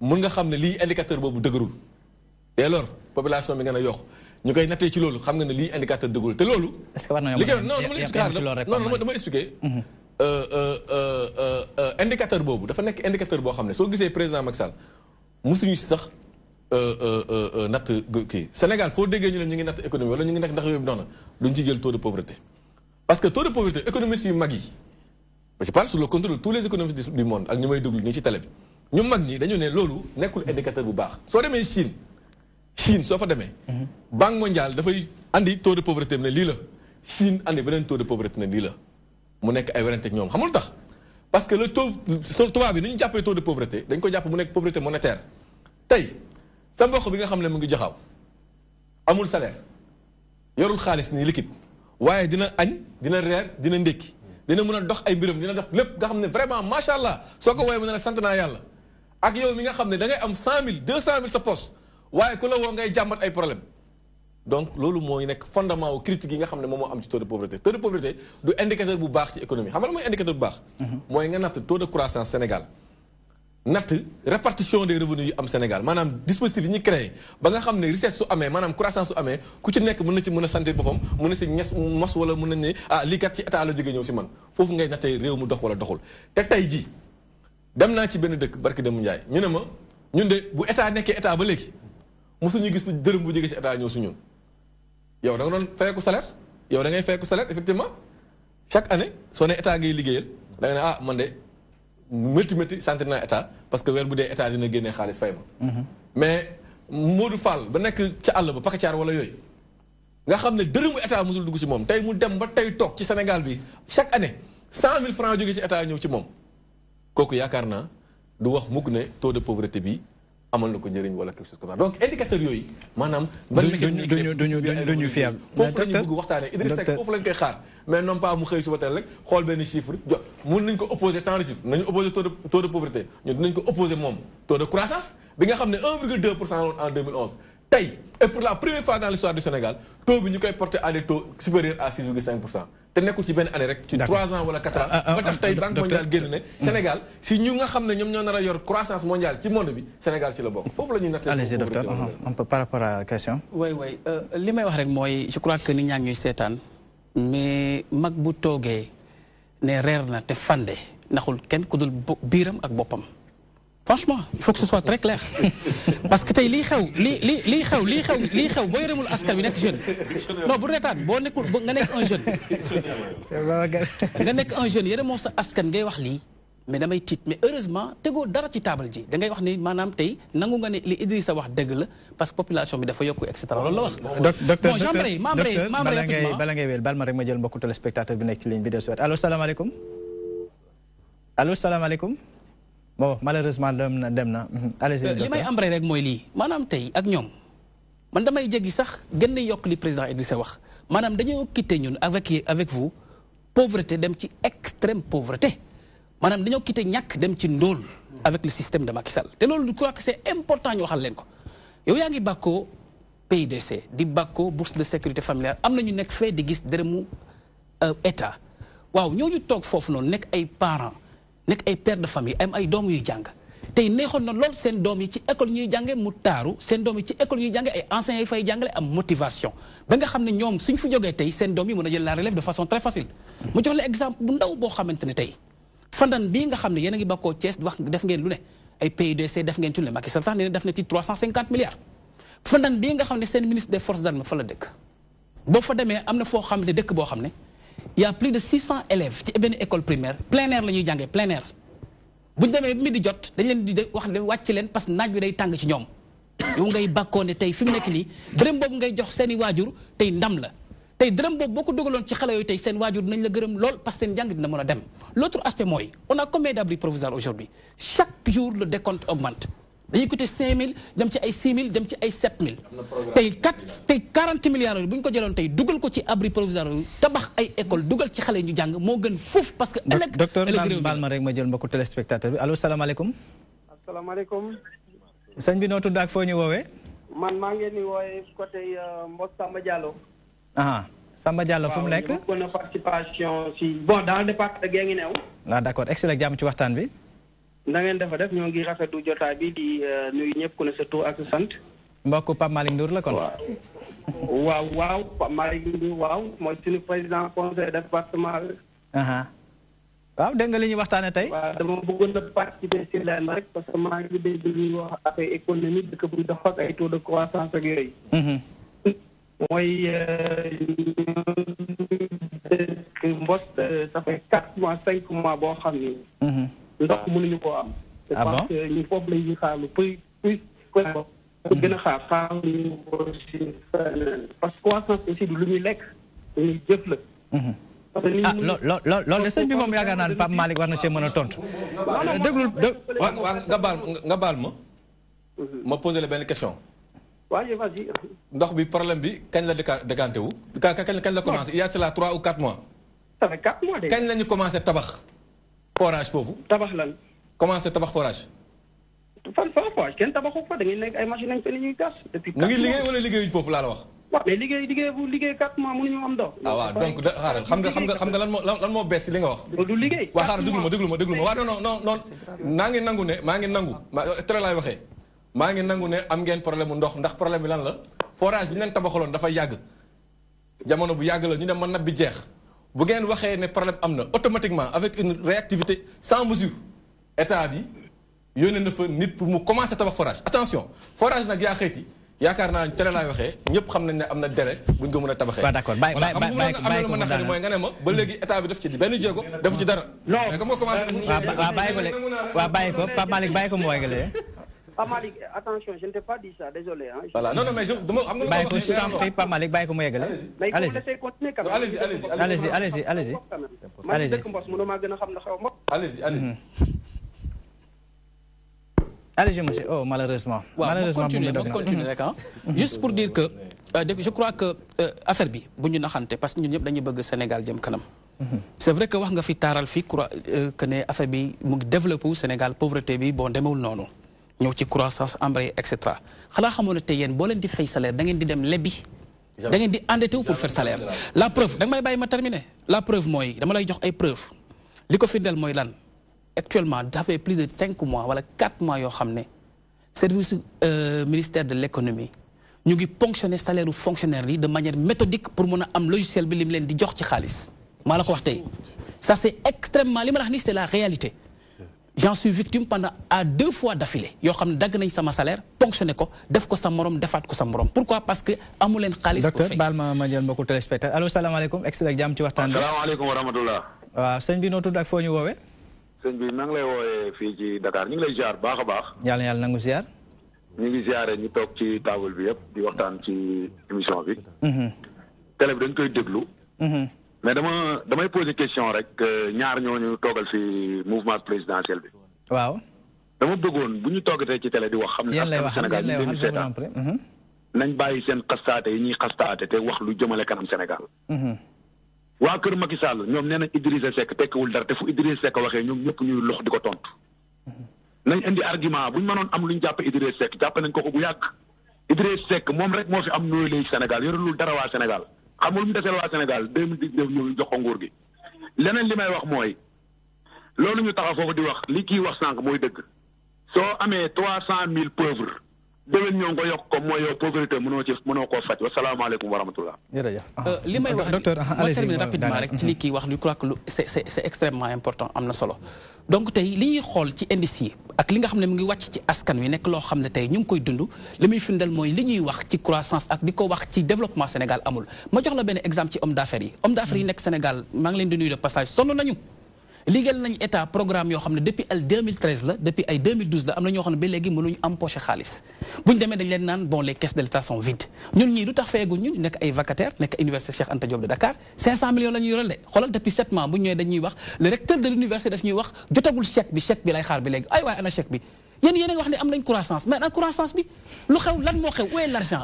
mun nga xam ne lii indicateur boobu dëgërul dès lors population bi nga ne yokku ñu koy nattee ci loolu xam nga ne lii indicateur dëgërul te loolu li koy non dama expliquer indicateur boobu dafa nekk indicateur boo xam ne soo gisee président Macky Sall musuñu si sax natt kii Sénégal foo déggee ñu ne ñu ngi natt économie wala ñu ngi nekk ndax yooyu noonu duñ ci jël taux de pauvreté parce que taux de pauvreté économistes yu mag yi je parle sous le contrôle de tous les économistes du monde ak ñu may déglu nii ci télé bi ñu mag ñi dañu ne loolu nekkul indicateur bu baax soo demee Chine soo fa demee Banque mondiale dafay andi taux de pauvreté ne lii la Chine andi beneen taux de pauvreté ne lii la mu nekk ay werante ak ñoom xamul tax parce que le taux tubaab bi ni ñu jàppee taux de pauvreté dañ ko jàpp mu nekk pauvreté monétaire tey sa mbokk bi nga xam ne mu ngi jaxaw amul salaire yorul xaalis nii liquide waaye dina añ dina reer dina ndékki dina mën a dox ay mbiram dina def lépp nga xam ne vraiment macha allah soo ko woowee mu ne la sant naa yàlla ak yow mi nga xam ne da ngay am 100 000 200 000 sa poste waaye ku la woo ngay jàmbat ay problème donc loolu mooy nekk fondement wu critique yi nga xam ne moom moo am ci taux de pauvreté du indicateur bu baax ci économie xam nga la mooy indicateur bu baax mooy nga natt taux de croissance Sénégal natt répartition des revenus yi am Sénégal maanaam dispositif yi ñu créé ba nga xam ne richesse su amee maanaam croissance su amee ku ci nekk mën na ci mën a sentir boppam mën na si mos wala mën nañ ne lii kat ci état la jógee ñëw si man foofu ngay nattee réew mu dox wala doxul te tey jii dem naa ci benn dëkk barki dem Ndiaye ñu ne ma ñun de bu état nekkee état ba léegi mosuñu gis dërëm bu jógee si état ñëw si ñun yow da nga doon fayeeku salaire yow da ngay fayeeku salaire effectivement chaque année soo ne état ngay liggéeyal da nga ne man de métti sentir naa état parce que weer bu dee état dina génnee xaalis fay ma mais Modou Fall ba nekk ca àll ba Pakacaar wala yooyu nga xam ne dërëmu état mosul dugg ci moom tey mu dem ba tey toog ci Sénégal bi chaque année 100 000 francs jóge ci état ñëw ci moom kooku yaakaar naa du wax mukk ne taux de pauvreté bi amal na ko njëriñ wala quelque chose comme ça donc indicateurs yooyu maanaam duñu fiable foofu la ñu bëgg waxtaanee Idriss Seck foofu lañ koy xaar mais non pas mu xëy suba teel rek xool benn chiffre jot mun nañ ko opposer tant de chiffre nañu opposer taux de pauvreté ñun dinañ ko opposer moom taux de croissance bi nga xam ne 1,2% en 2011 tey et pour la première fois dans l'histoire du Sénégal taux bi ñu koy porter à des taux supérieurs à 6,5% te nekkul ci benn année rek ci 3 ans wala 4 ans ba tax tey Banque mondiale génn ne Sénégal si ñu nga xam ne ñoom ñoo nar a yor croissance mondiale ci monde bi Sénégal ci la bokk foofu la ñuy nattee. Allez-y docteur un peu par rapport à la question. oui li may wax rek mooy je crois que nit ñaa ngi ñuy seetaan mais mag bu toogee ne reer na te fande naxul kenn ku dul biiram ak boppam. Franchement, il faut que ce soit très clair. Parce que lii xew boo yoremul askan bi nekk jeune. Non bu reetaan boo nekkul nga nekk un jeune. nga nekk un jeune yoremoo sa askan ngay wax lii mais damay tiit mais heureusement tegoo dara ci table ji da ngay wax ni maanaam tey nangu nga ne li Idrissa wax dëgg la parce que population bi dafa yokku et cetera loolu la wax. docteur bala ngay wéel bal ma rek ma jël mbokku téléspectateur bi nekk ci ligne bi de suite allo salaamaaleykum allo salaamaaleykum. bon malheureusement dem na allez-y li may ambre rek mooy lii maanaam tey ak ñoom man damay jéggi sax gën a yokk li président Idrissa wax maanaam dañoo quitté ñun avec vous pauvreté dem ci extrême pauvreté maanaam dañoo quitté ñàkk dem ci ndóol avec le système de Macky Sall te loolu je crois que c'est important ñu waxal leen ko yow yaa ngi bàkkoo PIDC di bàkkoo bourse de sécurité familiale am na ñu nekk fee di gis dërëmu état waaw ñooñu toog foofu noonu nekk ay parents nekk ay père de famille am ay doom yuy jàng tey neexoon na lool seen doom yi ci école ñuy jànge mu taaru seen doom yi ci école ñuy jànge ay enseignants yi fay jàngale am motivation ba nga xam ne ñoom suñ fu jógee tey seen doom yi mën a jël la relève de façon très facile mu jox la exemple bu ndaw boo xamante ne tey fandan bii nga xam ne yéen a ngi bakkoo Thiès wax def ngeen lu ne ay PUDC def ngeen ci lu ne Macky Sall sax nee na def na ci 350 milliards fandan bii nga xam ne seen ministre des forces armées fa la dëkk boo fa demee am na foo xam ne dëkk boo xam ne il y a plus de 600 élèves ci benn école primaire plein air la ñuy jàngee plein air bu ñu demee midi jot dañ leen di wax leen wàcc leen parce que naaj bi day tàng ci ñoom yow ngay bàkkoo ne tey fi mu nekk nii dërëm boobu ngay jox seen i waajur tey ndam la tey dërëm boobu boo ko dugaloon ci xale yooyu tey seen waajur dinañ la gërëm lool parce que seen njàng dina mën a dem l'autre aspect mooy on a combien d'abris provisoires aujourd'hui chaque jour le décompte augmente dañuy coûter 5 000 dem ci ay 6 000 dem ci ay 7 000 tey 40 milliards yooyu bu ñu ko jëloon tey dugal ko ci abri provisoire yooyu tabax ay école dugal ci xale ñu jàng moo gën fuuf parce que ëllëg docteur baal ma rek ma jël mbokku téléspectateur bi allo salaamaaleykum. asalaamaaleykum. sëñ bi noo tudd ak foo ñu woowee. man maa ngi leen di woowee côté Mbos Samba Diallo. Samba Diallo fu mu nekk. waaw ñu bëggoon participation si bon dans le département de Guinguinéo. d'accord excellent jàmm ci waxtaan bi. na ngeen dafa def ñoo ngi rafetlu jotaay bi di nuyu ñëpp ku ne sa tur ak sa sant. mbokk Pape Malick Ndour la kon. waaw Pape Malick Ndour waaw mooy suñu président conseil départemental. waaw dégg nga li ñuy waxtaanee tey. waaw dama bëggoon a participer si leen rek parce que maa ngi dégg ñuy wax affaire économie dëkk bu dox ak ay taux de croissance ak yooyu. mooy que Mbos ça fait 4 mois 5 mois boo xam ni. ndox mënuñu koo am. Ah bon parce que ñun foofu la ñuy xaar lu plus pour gën a xaar ñu parce que croissance aussi du lu ñuy lekk lu ñuy jëf la. loolu de sëñ bi moom yaakaar naa ne Pape Malick war na cee mën a tontu. déglul nga baal ma. ma posé la benn question. waaye vas-y. ndox bi problème bi kañ la décanté wu. kañ la commencé il y a cela 3 ou 4 mois. ça fait 4 mois de. kañ la ñu commencé tabax forage foofu. tabax lan. commencé tabax forage. fan forage kenn tabaxu fa da ngay nekk ay machines nañ fa ni ñuy gas. depuis 4 mois mu ngi liggéey wala liggéeyuñ foofu laa la wax. waaw mais liggéey 4 mois mënuñu am ndox. ah waaw donc xaaral xam nga lan moo bees ci li nga wax. du liggéey. waaw xaaral déglu ma waaw non maa ngi nangu tere laay waxee. maa ngi nangu ne am ngeen problème mu ndox ndax problème bi lan la forage bi ñu leen tabaxaloon dafa yàgg jamono bu yàgg la ñu ne ma nab bi jeex bu ngeen waxee ne problème am na automatiquement avec une réactivité sans mesure état bi yónnee na fa nit pour mu commencer tabax forage attention forage nag yaa xëyti yaakaar naa tere laay waxee ñëpp xam nañ ne am na délai bu ñu ko mën a tabaxee. waaw d'accord bàyyi am na ma naqari mooy nga ne ma ba léegi état bi def ci benn jéego def ci dara. non mais comme nga commencé. waaw bàyyi ko Pape Malick bàyyi ko mu wàggalee. Pape Malick attention je ne t'ai pas dit ça désolé hein. Voilà non mais dama xam nga. bàyyi ko je t'en prie Pape Malick bàyyi ko mu yeggale. allez-y. man dëkk Mbos mënoo maa gën a xam na xaw ma. allez-y. Allez-y monsieur oh malheureusement. malheureusement ma continuer rek juste pour dire que je crois que affaire bi bu ñu naxante parce que ñun ñëpp dañuy bëgg Sénégal jëm kanam. c'est vrai que wax nga fi taaral fi que ne affaire bi mu ngi développé wu Sénégal pauvreté bi bon demewul noonu. ñëw ci croissance embrayée et cetera xanaa xamoon ne tey yéen boo leen di fay salaire da ngeen di dem lebbi. da ngeen di endetté wu pour faire salaire. la preuve da nga may bàyyi ma terminer. la preuve mooy dama lay jox ay preuve li ko firndeel mooy lan actuellement ça fait plus de 5 mois wala 4 mois yoo xam ne service ministère de l'économie ñu ngi ponctionner salaire u fonctionnaire yi de manière méthodique pour mën a am logiciel bi li mu leen di jox ci xaalis. maa la ko wax tey ça c'est extrêmement li ma la wax ni c'est la réalité. J'en suis victime pendant à 2 fois d'affilée yoo xam ne dagg nañ sama salaire ponctionné ko def ko sa morom defaat ko sa morom pourquoi parce que amu leen xaalis. docteur baal ma jël mbokku téléspectateur allo salaamaaleykum excellent jàmm ci waxtaan bi. salaamaaleykum wa rahmatullah. waaw sëñ bi noo tudd ak foo ñu woowee. sëñ bi maa ngi lay woowee fii ci Dakar ñu ngi lay ziar baax a baax. yàlla nangu ziar. ñu ngi ziare ñu toog ci table bi yëpp di waxtaan ci émission bi. télé bi dañ koy déglu. mais damay poser question rek ñaar ñooñu toogal fi mouvement présidentiel bi. waaw. dama bëggoon bu ñu toogatee ci télé di wax. xam ne askan Sénégal ñu leen seetaan nañ bàyyi seen xastaate yi ñuy xastaate te wax lu jëmale kanam Sénégal. waa kër Macky Sall ñoom nee nañ Idrissa Seck tekkiwul dara te fu Idrissa Seck waxee ñoom ñëpp ñuy lox di ko tontu. nañ indi argument bu ñu mënoon am lu ñu jàpp Idrissa Seck jàpp nañ ko bu yàgg. Idrissa Seck moom rek moo fi am nooy léegi Sénégal yorulul dara waa Sénégal. xam nga lu mu deseel waa Sénégal 2019 ñëw jox ko nguur gi leneen li may wax mooy loolu ñu taxaw foofu di wax li kii wax sànq mooy dëgg soo amee 300,000 pauvres déwén ñoo nga yokk ko mooy yow pauvreté mënoo koo faj wasalaamaaleykum wa rahmatullah. jërëjëf li may wax docteur ma termine rapidement rek ci li kii wax je crois que c'est extrêmement important am na solo donc tey li ñuy xool ci indice yi ak li nga xam ne mu ngi wàcc ci askan wi nekk loo xam ne tey ñu ngi koy dund li muy firndeel mooy li ñuy wax ci croissance ak di ko wax ci développement Sénégal amul ma jox la benn exemple ci homme d'affaires yi nekk Sénégal maa ngi leen di nuyu de passage sonn nañu liggéeyal nañu état programme yoo xam ne depuis 2013 la depuis ay 2012 la am na ñoo xam ne ba léegi mënuñu empoché xaalis bu ñu demee dañ leen naan bon les caisses de l'état sont vides ñun ñii lu tax feeguñ ñu nekk ay vacataires nekk université Cheikh Anta Diop de Dakar 500 millions la ñuy yoreel de xoolal depuis 7 mois bu ñu ñëwee dañuy wax le recteur de l'université daf ñuy wax jotagul chèque bi lay xaar bi léegi ay waaye ana chèque bi yéen a ngi wax ne am nañ croissance mais ana croissance bi lu xew lan moo xew où est l'argent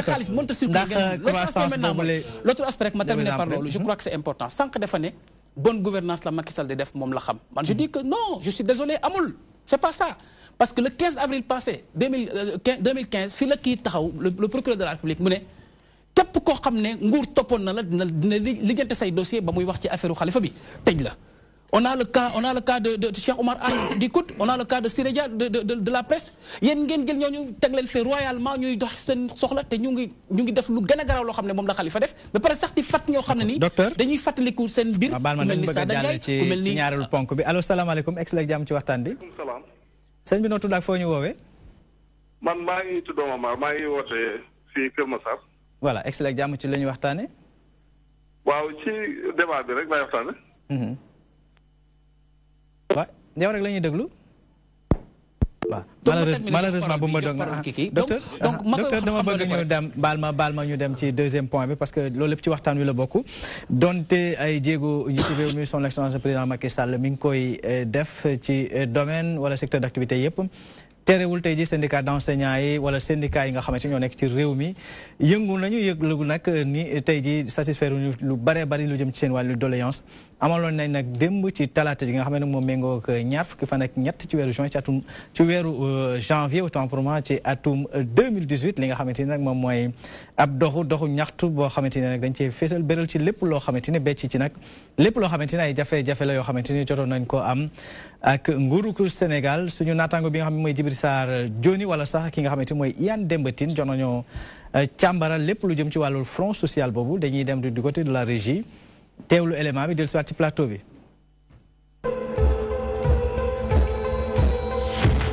xaalis mënta circuler l'autre aspect rek ma terminer par loolu je crois que c'est important sànq dafa ne bonne gouvernance la Macky Sall di def moom la xam man je dis que non je suis désolé amul c'est pas ça parce que le 15 avril passé 2015 fii la kii taxaw le procureur de la République mu ne képp koo xam ne nguur toppoon na la dina lijjante say dossier ba muy wax ci affaire u Khalifa bi tëj la on a le cas de Cheikh Omar Anne du COUD on a le cas de Siré Dia de la presse yéen ngeen jël ñooñu teg leen fi royalement ñuy dox seen soxla te ñu ngi def lu gën a garaaw loo xam ne moom la Khalifa def ba pare sax di fàtt ñoo xam ne nii dañuy fàttaliku seen biir ku mel ni Sada Ndiaye ku mel ni ñaareelu ponk bi allo salaamaaleykum excellent jàmm ci waxtaan bi salaam sëñ bi noo tudd ak foo ñu woowee man maa ngi tudd Omar maa ngi woote fii Kër Massar voilà excellent jàmm ci la ñu waxtaane waaw ci débat bi rek lay waxtaane. waaw yow rek la ñuy déglu. waaw malheureusement bu ma doon docteur dama bëgg ñu dem baal ma ñu dem ci deuxième point bi parce que loolu lépp ci waxtaan wi la bokk donte ay jéego njiitu réew mi son excellence président Macky Sall mi ngi koy def ci domaine wala secteur d'activité yëpp terewul tey ji syndicat d'enseignants yi wala syndicat yi nga xamante ñoo nekk ci réew mi yëngu nañu yëglu nag ni tey ji satisfaire ñu lu bare bari lu jëm ci seen wàllu doléance amaloon nañ nag démb ci talaata ji nga xam ne moom méngoo ak ñaar fukki fan ak ñett ci weeru juin ci weeru janvier autant pour moi ci atum 2018 li nga xamante ni nag moom mooy ab doxu ñaxtu boo xamante ni nag dañ cee fésal béral ci lépp loo xamante ni becc ci nag lépp loo xamante ni ay jafe-jafe la yoo xamante ni jotoon nañ ko am ak nguuru Sénégal suñu naataango bi nga xam ne mooy Djibril Sarr Joni wala sax ki nga xamante ni mooy Iyane Demba Tine jot nañoo càmbara lépp lu jëm ci wàllu front social boobu dañuy dem du côté de la régie teewlu élément bi del soit ci plateau bi.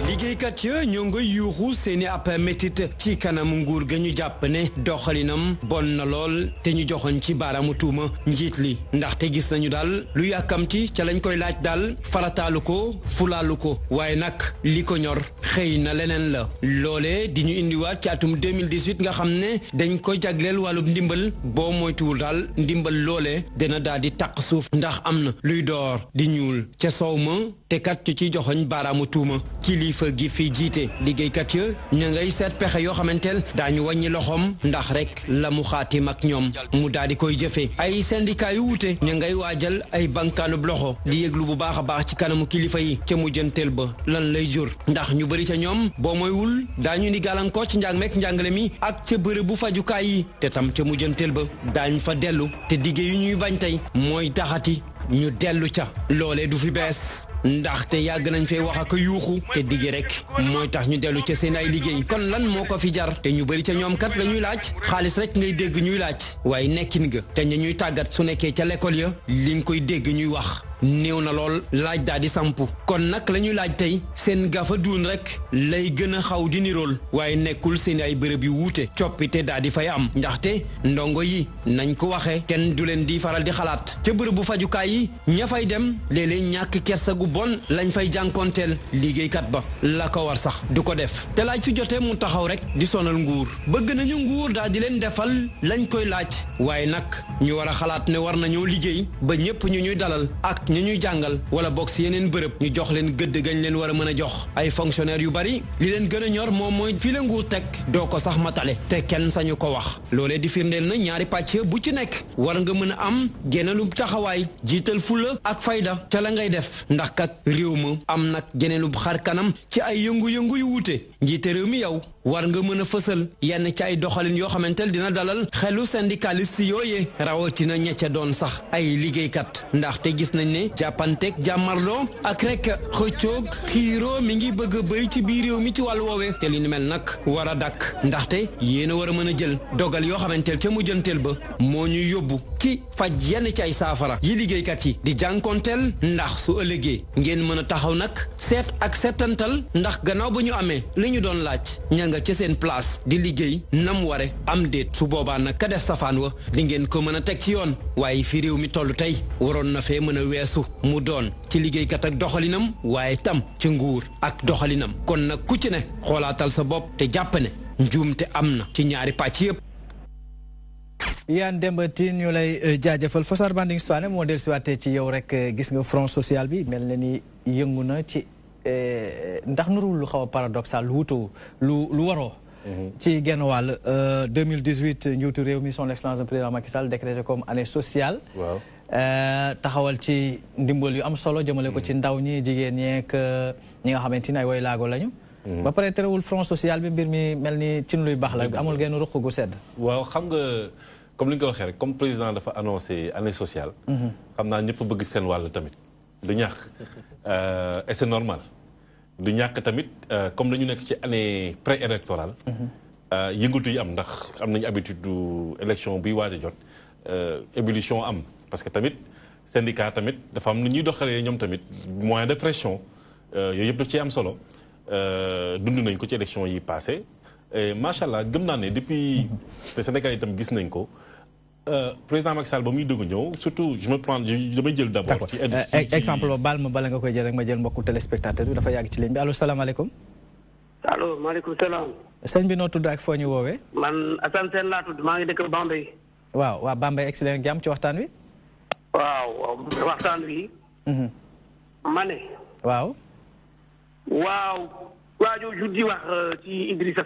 liggéeykat ya ñoo nga yuuxu seeni ab métit ci kanam nguur ga ñu jàpp ne doxalinam bon na lool te ñu joxoon ci baaraamu tuuma njiit li ndaxte gis nañu daal lu yàkkamti ca lañ koy laaj daal farataalu ko fulaalu ko waaye nag li ko ñor xëy na leneen la loole di ñu indiwaat ci atum 2018 nga xam ne dañ ko jagleel wàllub ndimbal boo moytuwul daal ndimbal loole dina daal di taq suuf ndax am na luy door di ñuul ca soow ma te kat ci ciy joxoñ baaraamu tuuma kilifa gi fi jiite liggéeykat ya ña ngay seet pexe yoo xamanteel daañu wàññi loxoom ndax rek la mu xaatim ak ñoom mu daal di koy jëfe ay syndicat yu wuute ña ngay waajal ay bankaanub loxo di yëglu bu baax a baax ci kanamu kilifa yi ca mujjanteel ba lan lay jur ndax ñu bëri ca ñoom boo moywul daañu ni gàllankoor ci njàng meek njàngale mi ak ca bërëb bu fajukaay yi te tam ca mujjanteel ba daañ fa dellu te digge yu ñuy bañ tey mooy taxati ñu dellu ca loole du fi bees ndaxte yàgg nañ fee wax ak yuuxu te digge rek mooy tax ñu dellu ca seen ay liggéey kon lan moo ko fi jar te ñu bëri ca ñoom kat la ñuy laaj xaalis rek ngay dégg ñuy laaj waaye nekkin nga te ña ñuy tàggat su nekkee ca l'école ya li nga koy dégg ñuy wax néew na lool laaj daal di sampu kon nag la ñuy laaj tey seen gafa duun rek lay gën a xaw di nirool waaye nekkul seen ay bërëb yu wuute coppite daal di fay am ndaxte ndongo yi nañ ko waxee kenn du leen di faral di xalaat ca bërëb bu fajukaay yi ña fay dem léeg-léeg ñàkk kersa gu bon lañ fay jànkonteel liggéeykat ba la ko war sax du ko def te laaj su jotee mu taxaw rek di sonal nguur bëgg nañu nguur daal di leen defal lañ koy laaj waaye nag ñu war a xalaat ne war nañoo liggéey ba ñëpp ñu ñuy dalal ak ñu ñuy jàngal wala bokk si yeneen bërëb ñu jox leen gëdd gañ leen war a mën a jox ay fonctionnaires yu bari li leen gën a ñor moom mooy fi la nguur teg doo ko sax matale te kenn sañu ko wax loolee di firndeel na ñaari pàcc bu ci nekk war nga mën a am geneelu taxawaay jiital fulla ak fayda ca la ngay def ndax kat réew ma am nag geneelu xar kanam ci ay yëngu-yëngu yu wuute njiite réew mi yow war nga mën a fësal yenn ci ay doxalin yoo xamantel dina dalal xelu syndicaliste yooyee rawatina ña ca doon sax ay liggéeykat ndaxte gis nañ ne jàppanteeg jàmmarloo ak rek xëccoog xiiroo mi ngi bëgg a bëri ci biir réew mi ci wàllu woowee te li ni mel nag war a dakk ndaxte yéen a war a mën a jël dogal yoo xamanteel ca mujjanteel ba moo ñu yóbbu ci faj yenn ci ay saafara yi liggéeykat yi di jànkonteel ndax su ëllëgee ngeen mën a taxaw nag seet ak seetantal ndax gannaaw ba ñu amee li ñu doon laaj ña nga ca seen place di liggéey nam ware am déet su boobaa nag ka def safaan wa di ngeen ko mën a teg ci yoon waaye fi réew mi toll tey waroon na fee mën a weesu mu doon ci liggéeykat ak doxalinam waaye tam ci nguur ak doxalinam kon nag ku ci ne xoolaatal sa bopp te jàpp ne njuumte am na ci ñaari pàcc yëpp. Iyane Demba Tine ñu lay jaajëfal Fossar Banding Souane moo dellusiwaatee ci yow rek gis nga front social bi mel na ni yëngu na ci ndax nurul lu xaw a paradoxal lu wutu lu waroo. ci genn wàll 2018 njiitu réew mi son excellence président Macky Sall décrété comme année sociale. waaw taxawal ci ndimbal yu am solo jëmale ko ci ndaw ñi jigéen ñeek ñi nga xamante ni ay woy laago lañu. ba pare terewul front social bi mbir mi mel ni ci luy baax la amul genn ruq gu sedd. waaw xam nga comme li nga ko waxee rek comme président dafa annoncé année sociale. xam naa ñëpp bëgg seen wàll tamit du ñàkk et c'est normal. du ñàkk tamit comme dañu nekk ci année pré-électorale yëngatu yi am ndax am nañu habitude du élection buy waaj a jot ébullition am parce que tamit syndicat tamit dafa am nu ñuy doxalee ñoom tamit moyen de pression yooyu yëpp daf ci am solo dund nañ ko ci élection yi passé et macha allah gëm naa ne depuis te Sénégal itam gis nañ ko président Macky Sall ba muy dugg ñëw surtout je me prends damay jël d'abord. ci exemple ba baal ma bala nga koy jël rek ma jël mbokku téléspectateur bi dafa yàgg ci ligne bi allo salaamaaleykum. allo maaleykum salaam. sëñ bi noo tudd ak foo ñu woowee. man Assane Sène laa tudd maa ngi dëkk Bambey. waaw waa Bambey excellent jàmm ci waxtaan wi. waaw waxtaan wi. ma ne. waaw. waa jooju di wax ci Idrissa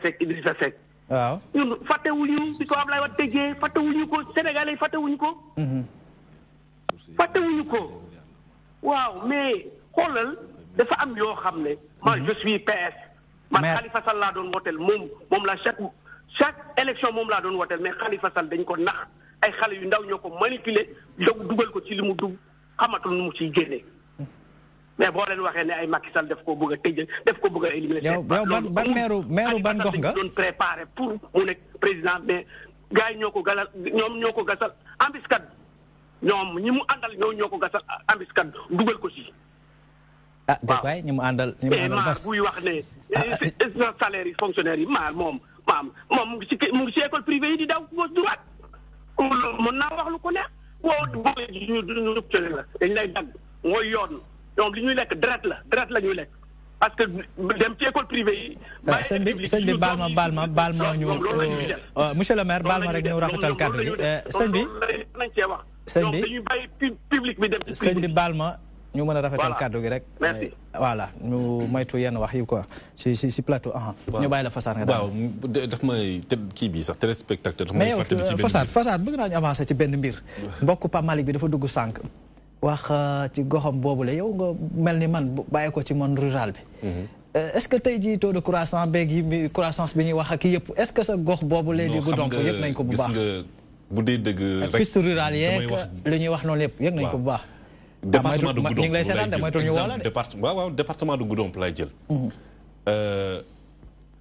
Seck. waaw ñun fàttewuñu bi ko Ablaye Wade tëjee fàttewuñu ko Sénégalais fàttewuñu ko. fàttewuñu ko. waaw mais xoolal dafa am yoo xam ne. man je suis PS. man Khalifa Sall laa doon woteel moom la chaque élection moom laa doon woteel mais Khalifa Sall dañ ko nax ay xale yu ndaw ñoo ko manipuler dugal ko ci li mu dugg xamatul nu mu ciy génne. mais boo leen waxee ne ay Macky Sall daf ko bëgg a tëjal daf ko bëgg a éliminer. yow ban meeru ban gox nga doon préparé pour mu nekk président mais gars yi ñoo ko gasal embuscade ñoom ñi mu àndal ñoo ko gasal embuscade dugal ko ci. ah dégg waay ñi mu àndal bas buy wax ne salaire yi fonctionnaire yi moom mu ngi ci école privée yi di daw gauche droite mën naa wax lu ko neex la dañ lay dagg mooy yoon. donc li ñuy lekk deret la ñuy lekk parce que dem ci école privée yi. sëñ bi baal ma ñu monsieur le maire baal ma rek ñu rafetal kàddu gi sëñ bi. nañ cee wax. sëñ bi dañuy bàyyi public bi dem ci sëñ bi baal ma ñu mën a rafetal kàddu gi rek. merci voilà ñu moytu yenn wax yi quoi si plateau. ñu bàyyi la Fassar nga daal. waaw daf may kii bi sax téléspectateur. daf may fàttali ci benn mais yow Fassar bëgg naa ñu avancer ci benn mbir. mbokk Pape Malick bi dafa dugg sànq. wax ci goxam boobu la yow nga mel ni man bàyyi ko ci monde rural bi. est-ce que tey jii taux de croissance bi ñuy wax ak yëpp est-ce que sa gox boobu lay di guddoon ko yëg nañ ko bu baax. gis nga bu dee dëgg rek piste rurale yeeg li ñuy wax noonu yëpp yëg nañ ko bu baax. département de Goudomp ñu ngi lay seetaan damay ñu woo la de. waaw département de Goudomp lay jël.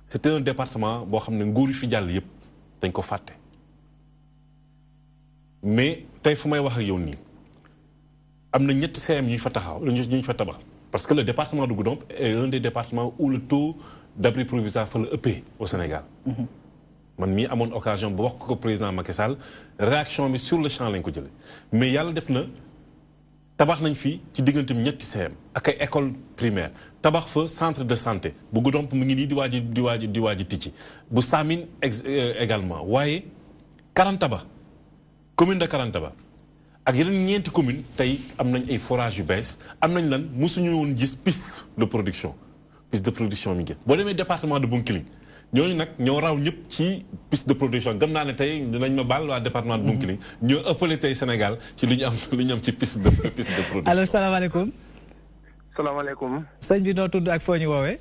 c'était un département boo xam ne nguur yi fi jàll yëpp dañ ko fàtte. mais tey fu may wax ak yow nii. am na ñetti CM ñu fa taxaw ñu fa tabax parce que le département de Goudomp est un des départements où le taux d'abri provisoire fa la ëppee au Sénégal. man mii amoon occasion ba wax ko président Macky Sall réaction bi sur le champ lañ ko jëlee mais yàlla def na tabax nañ fi ci diggante ñetti CM ak ay école primaire tabax fa centre de santé bu Goudomp mu ngi nii di waaj ticci bu Samin également waaye Karantaba commune de Karantaba ak yeneen ñeenti commune tey am nañ ay forage yu bees am nañ lan mosuñu woon gis piste de production mi ngi boo demee département de Bounkiling ñooñu nag ñoo raw ñëpp ci piste de production gëm naa ne tey dinañ ma baal waa département de Bounkiling ñoo ëppale tey Sénégal ci li ñu am ci piste de production. allo salaamaaleykum. salaamaaleykum. sëñ bi noo tudd ak foo ñu woowee.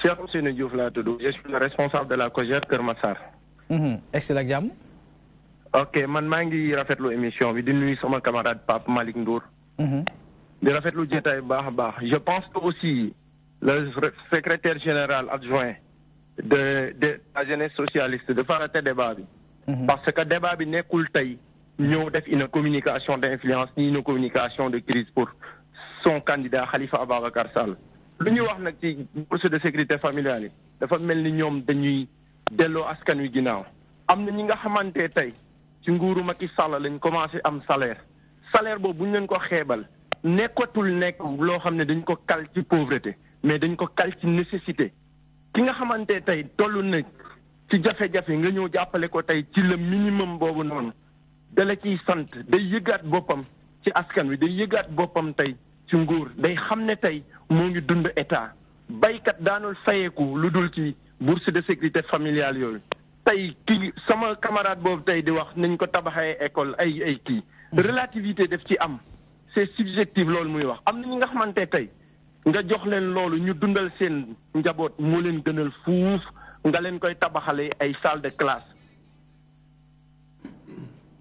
Cheikh Ousseynou Diouf laa tudd je suis le responsable de la COJER Kër Massar. excellent ak jàmm. ok man maa ngi rafetlu émission bi di nuyu sama camarade Pape Malick Ndour. di rafetlu jotaay bu baax a baax je pense que aussi le secrétaire général adjoint de la jeunesse socialiste dafa raté débat bi. parce que débat bi nekkul tey ñëw def une communication d'influence ni une communication de crise pour son candidat Khalifa Ababacar Sall. lu ñuy wax nag ci bourse de sécurité familiale yi dafa mel ni ñoom dañuy delloo askan wi ginnaaw am na ñi nga xamante tey. ci nguuru Macky Sall lañ commencé am salaire boobu bu ñu leen ko xeebal nekkatul nekk loo xam ne dañ ko kal ci pauvreté mais dañ ko kal ci nécessité ki nga xamante tey toll na ci jafe-jafe nga ñëw jàppale ko tey ci le minimum boobu noonu dala ciy sant day yëgaat boppam ci askan wi day yëgaat boppam tey ci nguur day xam ne tey moo ngi dund état baykat daanul fayeeku lu dul ci bourse de sécurité familiale yooyu tey kii sama camarade boobu tey di wax nañ ko tabaxee école ay kii relativité def ci am c'est subjectif loolu muy wax am na ñi nga xamante tey nga jox leen loolu ñu dundal seen njaboot moo leen gënal fuuf nga leen koy tabaxale ay salle de classe.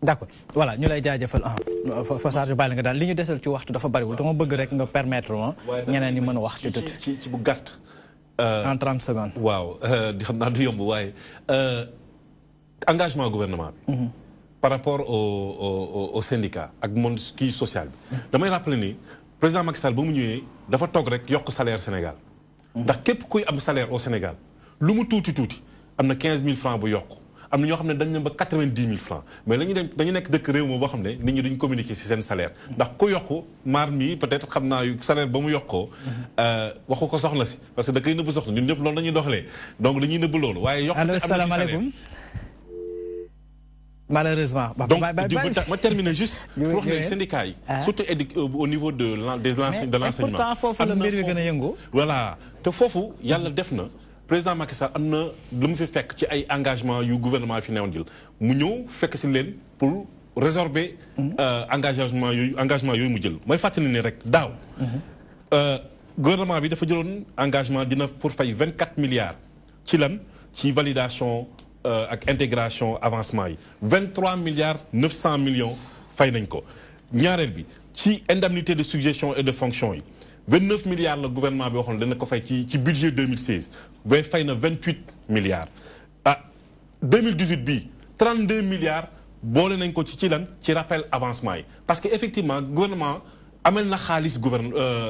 d'accord voilà ñu lay jaajëfal Fassar ñu bàyyi nga daal li ñu desal ci waxtu dafa bariwul dama bëgg rek nga permettre ma ñeneen ñi mën a wax ci tuuti ci bu gàtt. en 30 secondes. waaw di xam naa du yomb waaye engagement gouvernement bi. par rapport au syndicat ak monde kii social bi. damay rappeler ni président Macky Sall ba mu ñëwee dafa toog rek yokk salaire Sénégal. ndax képp kuy am salaire au Sénégal lu mu tuuti am na 15 000 francs bu yokk am na ñoo xam ne dañ ne ba 90 000 francs mais dañu nekk dëkk réew moo boo xam ne nit ñi duñ communiquer ci seen salaire ndax ku yokku maar mi peut-être xam naa salaire ba mu yokkoo waxu ko soxna si parce que da koy nëbb soxna ñun ñëpp loolu dañuy doxalee donc dañuy nëbb loolu waaye yokkute am na ci salaire. Malheureusement. Donc, je terminer juste pour les syndicats, surtout au niveau de l'enseignement. Voilà. Il y a le président Macky Sall am na lu mu fi fekk ci ay engagement yu gouvernement fi newoon jël mu ñëw fekk si leen pour résorber engagement yooyu mu jël mooy fàttali ne rek daaw gouvernement bi dafa jëloon engagement dina pour fay 24 milliards ci lan ci validation ak intégration avancement yi 23 milliards 900 millions fay nañ ko ñaareel bi ci indemnité de suggestion et de fonction yi 29 milliards le gouvernement bi waxoon dana ko fay ci budget 2016 fay na 28 milliards 2018 bi 32 milliards boole nañ ko ci lan ci rappel avancement yi parce que effectivement gouvernement amel na xaalis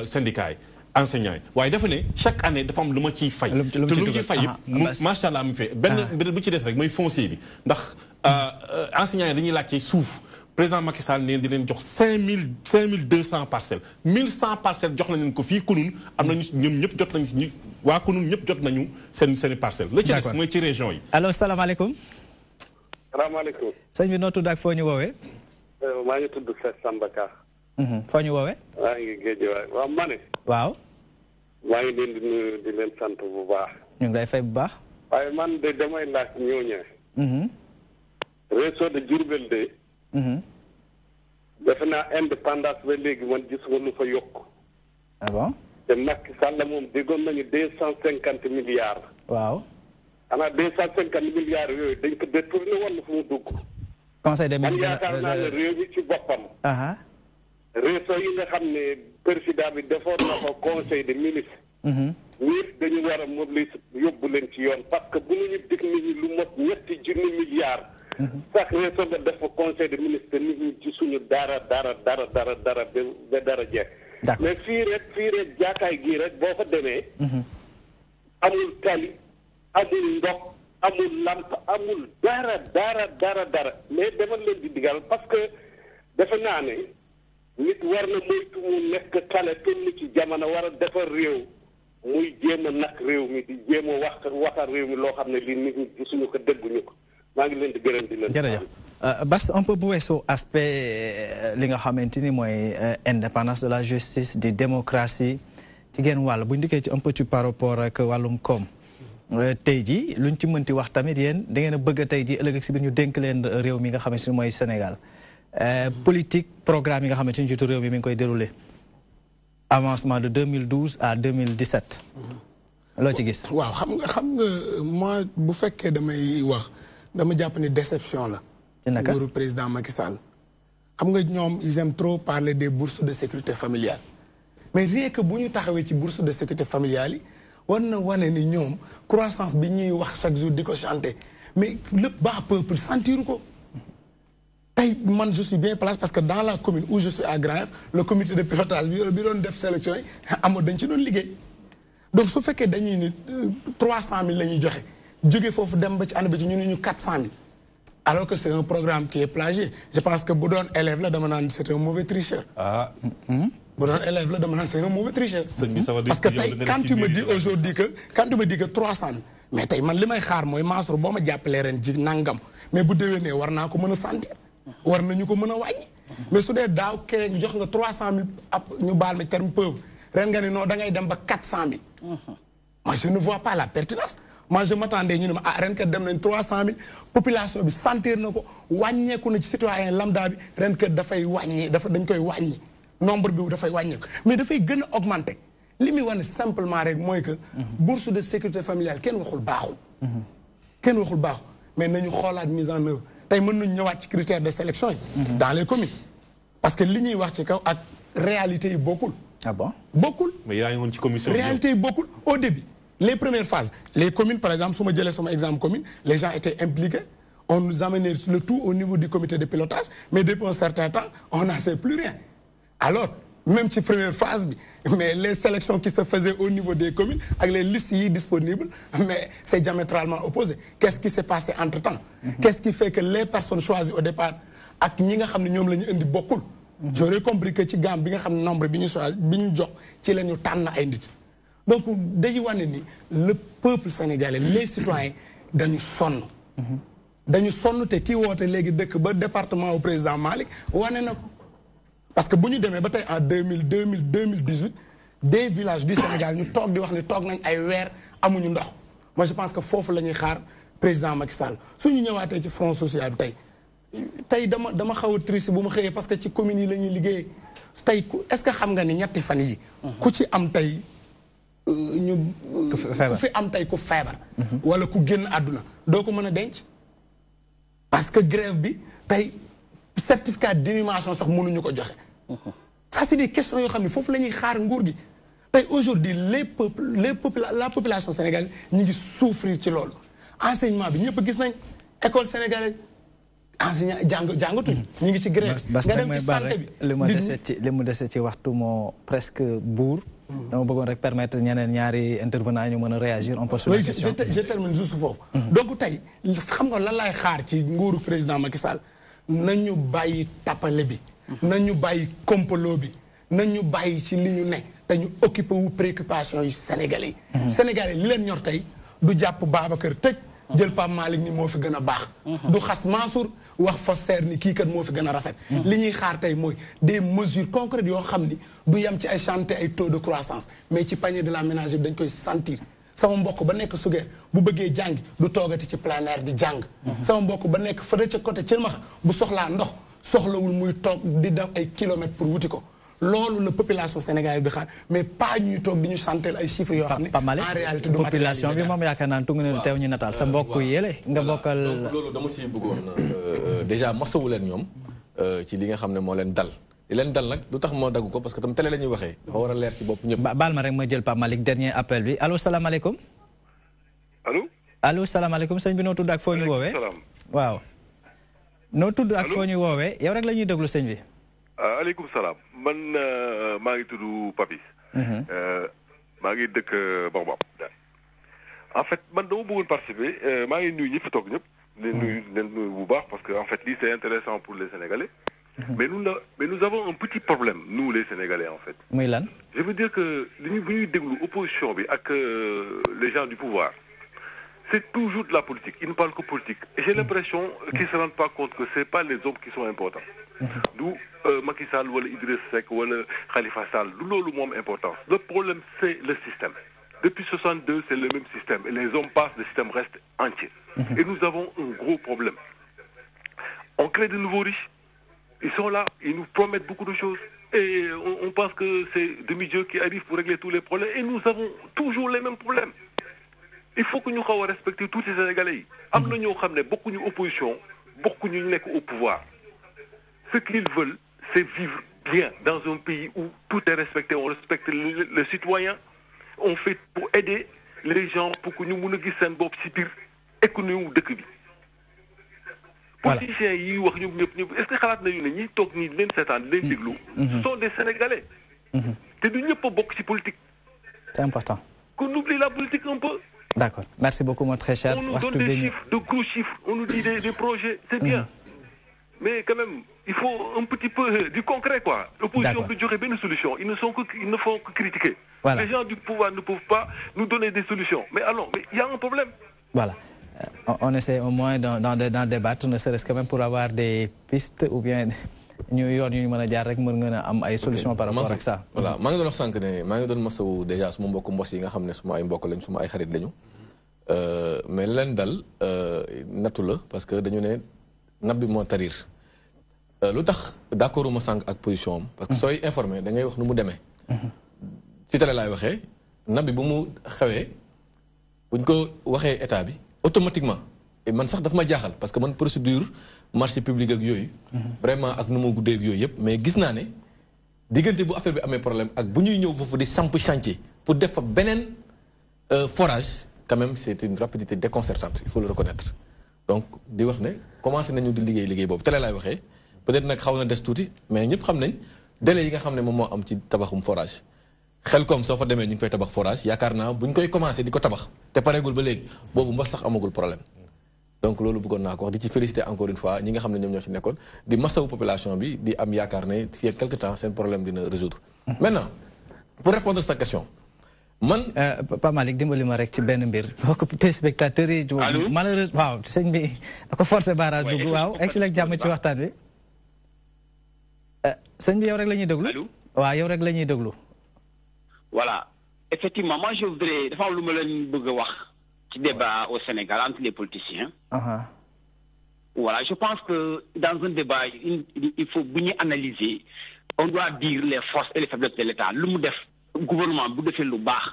syndicat yi enseignants yi waaye dafa ne chaque année dafa am lu ma ciy fay te lu mu ciy fay yëpp macha allah mu fay benn bu ci des rek mooy foncier bi ndax enseignants yi dañuy laajte suuf président Macky Sall ne di leen jox 5200 parcelles 1100 parcelles jox nañ leen ko fii Kounoune am nañu ñoom ñëpp jot nañu si waa Kounoune ñëpp jot nañu seen parcelles la ci des mooy ci région yi allo salaamaaleykum salaamaaleykum sëñ bi noo tudd ak foo ñu woowee maa ngi tudd Seex Samba Ka foo ñu woowee maa ngi géej waaw ma ne waaw maa ngi leen di nuyu di leen sant bu baax ñu ngi lay fay bu baax waaye man de damay laaj ñooñee réseau de Diourbel de defe naa indépendance ba léegi man gisuma lu fa yokk ah bon te Macky Sall moom déggoon nañu 250 milliards waaw xanaa 250 milliards yooyu dañ ko détourné wala fu mu dugg conseil des ministres man yaakaar naa ne réew mi ci boppam réseau yi nga xam ne président bi defoon na ko conseil des ministres ñëpp dañu war a mobiliser yóbbu leen ci yoon parce que bu ñu dig nit ñi lu mot 3 milliards sax réseau nga def ko conseil des ministres nit ñi ci suñu dara ba dara jeex mais fii rek jaakaay gii rek boo fa demee amul tali amul ndox amul lamp amul dara mais dama leen di digal parce que dafa naa ne nit war na moytu mu nekk xale toll ci jamono war a defar réew muy jéem a nag réew mi di jéem a waxal réew mi loo xam ne lii nit ñi gisuñu ko dégguñu ko maa ngi leen di gërëm di leen. jërëjëf Bass un peu bu weesoo aspect li nga xamante ni mooy indépendance de la justice di démocratie ci genn wàll bu ñu dikkee ci un peu par rapport ak wàllum koom tey jii luñ ci mënti wax tamit yéen da ngeen a bëgg a tey jii ëllëg ak si biir ñu dénk leen réew mi nga xamante ni mooy Sénégal. Politique programme yi nga xamante ni jiitu réew mi mi ngi koy déroulé avancement de 2012 à 2017 loo ci gis. waaw xam nga moi bu fekkee damay wax dama jàpp ni déception la. nguuru président Macky Sall. xam nga ñoom ils aiment trop parler des bourses de sécurité familiale mais rien que bu ñu taxawee ci bourse de sécurité familiale yi war na wane ni ñoom croissance bi ñuy wax chaque jour di ko chanter mais le bas peuple sentiru ko. Moi, je suis bien placé parce que dans la commune où je suis à Grand F, le comité de pilotage, le bureau de sélection, donc ce fait que nous 300 000 nous 400 000. Alors que c'est un programme qui est plagié. Je pense que Boudon élève là, c'est un mauvais tricheur. Boudon élève là, c'est un mauvais tricheur. Parce que quand tu me dis aujourd'hui que 300 000, mais tu man limay xaar moy Mansour boma jappalé ren ji nangam mais bu déwéné war na ko mëna sentir war nañu ko mëna wañ mais su dé daw keneen jox nga 300 000 ñu baal ma terme pauvre ren nga ni non da ngay dem ba 400 000 moi je ne vois pas la pertinence moi je m'attendais ñu ne ma ren ka dem nañ 300 000 population bi sentir nako wañéku na ci citoyen lambda bi ren ka da fay wañi dañ koy wañi nombre bi da fay wañéku mais da fay gëna augmenter limi wone simplement rek moy que bourse de sécurité familiale ken waxul baaxul mais nañu xolaat mise en œuvre tay mën nañu ñëwaat ci critères de sélection dans les communes parce que li ñuy wax ci kaw ak réalité yi bokkul. Ah bon bokkul. mais yaa ngi woon ci commission réalité yi bokkul au début les premières phases les communes par exemple su ma jëlee sama exemple commune les gens étaient impliqués on nous amenait le tout au niveau du comité de pilotage mais depuis un certain temps on n'en sait plus rien alors même ci première phase bi mais les sélections qui se faisaient au niveau des communes avec les listes disponibles mais c'est diamétralement opposé. Qu'est-ce qui s'est passé entre-temps? Qu'est-ce qui fait que les personnes choisies au départ ak ñi nga xam ne ñoom la ñu indi bokkul? J'aurais compris que ci gaam bi nga xam ne nombre bi ñu choisi bi ñu jox ci la ñu tànn ay nit. Donc dañuy wane ni le peuple sénégalais les citoyens dañu sonn. dañu sonn te kii woote léegi dëkk ba département au président Malick wane na ko. Parce que si nous demee ba tey en 2018 des villages du Sénégal ñu toog di wax ni toog nañ ay weer amuñu ndox. Moi je pense que foofu la ñuy xaar président Macky Sall suñu ñëwaatee ci front social bi tey dama xaw a triste bu ma xëyee parce que ci communes yi la ñuy liggéey tey est-ce que xam nga ni ñetti fan yi ku ci am tey ñu ku fi am tey ku feebar wala ku génn àdduna doo ko mën a denc parce que grève bi tey certificat d'inhumation sax mënuñu ko joxe. Ça c'est des questions yoo xam ne foofu la ñuy xaar nguur gi tey aujourd'hui la population sénégalaise ñi ngi souffrir ci loolu enseignement bi ñëpp gis nañ école sénégalaise enseignant jàngatuñ ñi ngi ci grève nga dem ci santé bi li mu dese ci waxtu moo presque buur dama bëggoon rek permettre ñeneen ñaari intervenants ñu mën a réagir on peut sur la question je termine juste foofu donc tey xam nga lan laay xaar ci nguuru président Macky Sall nañu bàyyi tapale bi nañu bàyyi complot bi nañu bàyyi ci li ñu ne te ñu occupé wu préoccupation yu sénégalais yi sénégalais li leen ñor tey du jàpp Babacar tëj jël Pape Malick ni moo fi gën a baax du xas Mansour wax Foster ni kii kat moo fi gën a rafet li ñuy xaar tey mooy des mesures concrètes yoo xam ni du yem ci ay chanter ay taux de croissance mais ci panier de la ménagère dañ koy sentir sama mbokk ba nekk Sugeer bu bëggee jàng du toogati ci plein air di jàng sama mbokk ba nekk fële ca côté Thilmakha bu soxlaa ndox soxlawul muy toog di def ay kilomètres pour wuti ko loolu la population sénégalaise bi xaar mais pas ñuy toog di ñu santel ay chiffres yoo xam ne en réalité du population bi moom yaakaar naa tungu ne teew ñu nataal sa mbokk yële nga bokkal donc loolu dama si bëggoon déjà masawu leen ñoom ci li nga xam ne moo leen dal li leen dal nag lu tax moo dagg ko parce que tam télé la ñuy waxee dafa war a leer si bopp ñëpp baal ma rek ma jël Pape Malick dernier appel bi allo salaamaaleykum allo salaamaaleykum sëñ bi noo tudd ak foo ñu woowee waaw noo tudd ak foo ñu woowee yow rek la ñuy déglu sëñ bi aleykum salaam man maa ngi tudd Papis maa ngi dëkk Baobab en fait man dama bëggoon participer maa ngi nuyu ñi fi toog ñëpp leen nuyu bu baax parce que en fait lii c'est intéressant pour les Sénégalais mais nous avons un petit problème nous les Sénégalais en fait muy lan je veux dire que li ñu bu ñuy déglu opposition bi ak les gens du pouvoir c'est toujours de la politique ils ne parlent que politique et j'ai l'impression qu'ils se rendent pas compte que c'est pas les hommes qui sont importants d'où Macky Sall wala Idriss Seck wala Khalifa Sall du loolu moom importance le problème c'est le système depuis 62 c'est le même système et les hommes passent le système reste entier et nous avons un gros problème on crée de nouveaux riches ils sont là ils nous promettent beaucoup de choses et on pense que c'est demi-dieu qui arrive pour régler tous les problèmes et nous avons toujours les mêmes problèmes il faut que ñu xaw a respecter tous ces Sénégalais yi am na ñoo xam ne bokkuñu opposition bokkuñu nekk au pouvoir ce qu'ils veulent c'est vivre bien dans un pays où tout est respecté on respecte le citoyen on fait pour aider les gens pour que ñu mun a gis seen bopp ci biir économie wu dëkk bi politiciens yi wax ñoom ñëpp est-ce que xalaat nañu ne ñiy toog ñi leen seetaan leen déglu ce sont des Sénégalais te du ñëpp a bokk ci politique c'est important qu'on oublie la politique un peu. D'accord. Merci beaucoup, mon très cher. On nous donne des chiffres, de gros chiffres. On nous dit des projets. C'est bien. Mais quand même, il faut un petit peu du concret, quoi. L'opposition peut durer bien une solution. Ils ne font que critiquer. Voilà. Les gens du pouvoir ne peuvent pas nous donner des solutions. Mais alors, il y a un problème. Voilà. On essaie au moins d'en débattre, ne serait-ce que même pour avoir des pistes ou bien... ñu yoon ñu mën a jaar rek mën nga am ay solution par rapport ak ça voilà maa ngi doon wax sànq ne maa ngi doon masawu déjà suma mbokk mbos yi nga xam ne suma ay mbokk lañ suma ay xarit lañu mais leen dal nattu la parce que dañu ne nab bi moo tarir lu tax d'accord uma sànq ak position am parce que sooy informé da ngay wax nu mu demee ci télé laay waxee nab bi bu mu xewee buñ ko waxee état bi automatiquement man sax daf ma jaaxal parce que man procédure marché public ak yooyu vraiment ak nu mu guddee ak yooyu yëpp mais gis naa ne diggante bu affaire bi amee problème ak bu ñuy ñëw foofu di samp chantier pour def fa beneen forage quand même c'est une rapidité déconcertante il faut le reconnaître donc di wax ne commencé nañu di liggéey boobu télé laay waxee peut-être nag xaw na des tuuti mais ñëpp xam nañ délai yi nga xam ne moom moo am ci tabaxum forage xel comme soo fa demee ñu ngi fay tabax forage yaakaar naa bu ñu koy commencé di ko tabax te pareegul ba léegi boobu mbos sax amagul problème donc loolu bëggoon naa ko wax di ci féliciter encore une fois ñi nga xam ne ñoom ñoo ci nekkoon di masawu population bi di am yaakaar ne fii ak quelque temps seen problème dina résoudre maintenant pour répondre à sa question man Pa Malick dimbali ma rek ci benn mbir bokk téléspectateurs yi malheureusement waaw sëñ bi ko forcé barrage dugg waaw excellent jàmm ci waxtaan bi sëñ bi yow rek la ñuy déglu waaw yow rek la ñuy déglu voilà effectivement moi je voudrais dafa am lu ma leen bëgg a wax ci débat au Sénégal entre les politiciens voilà je pense que dans un débat il faut bu ñuy analyser on doit dire les forces et les faiblesses de l'État lu mu def gouvernement bu defee lu baax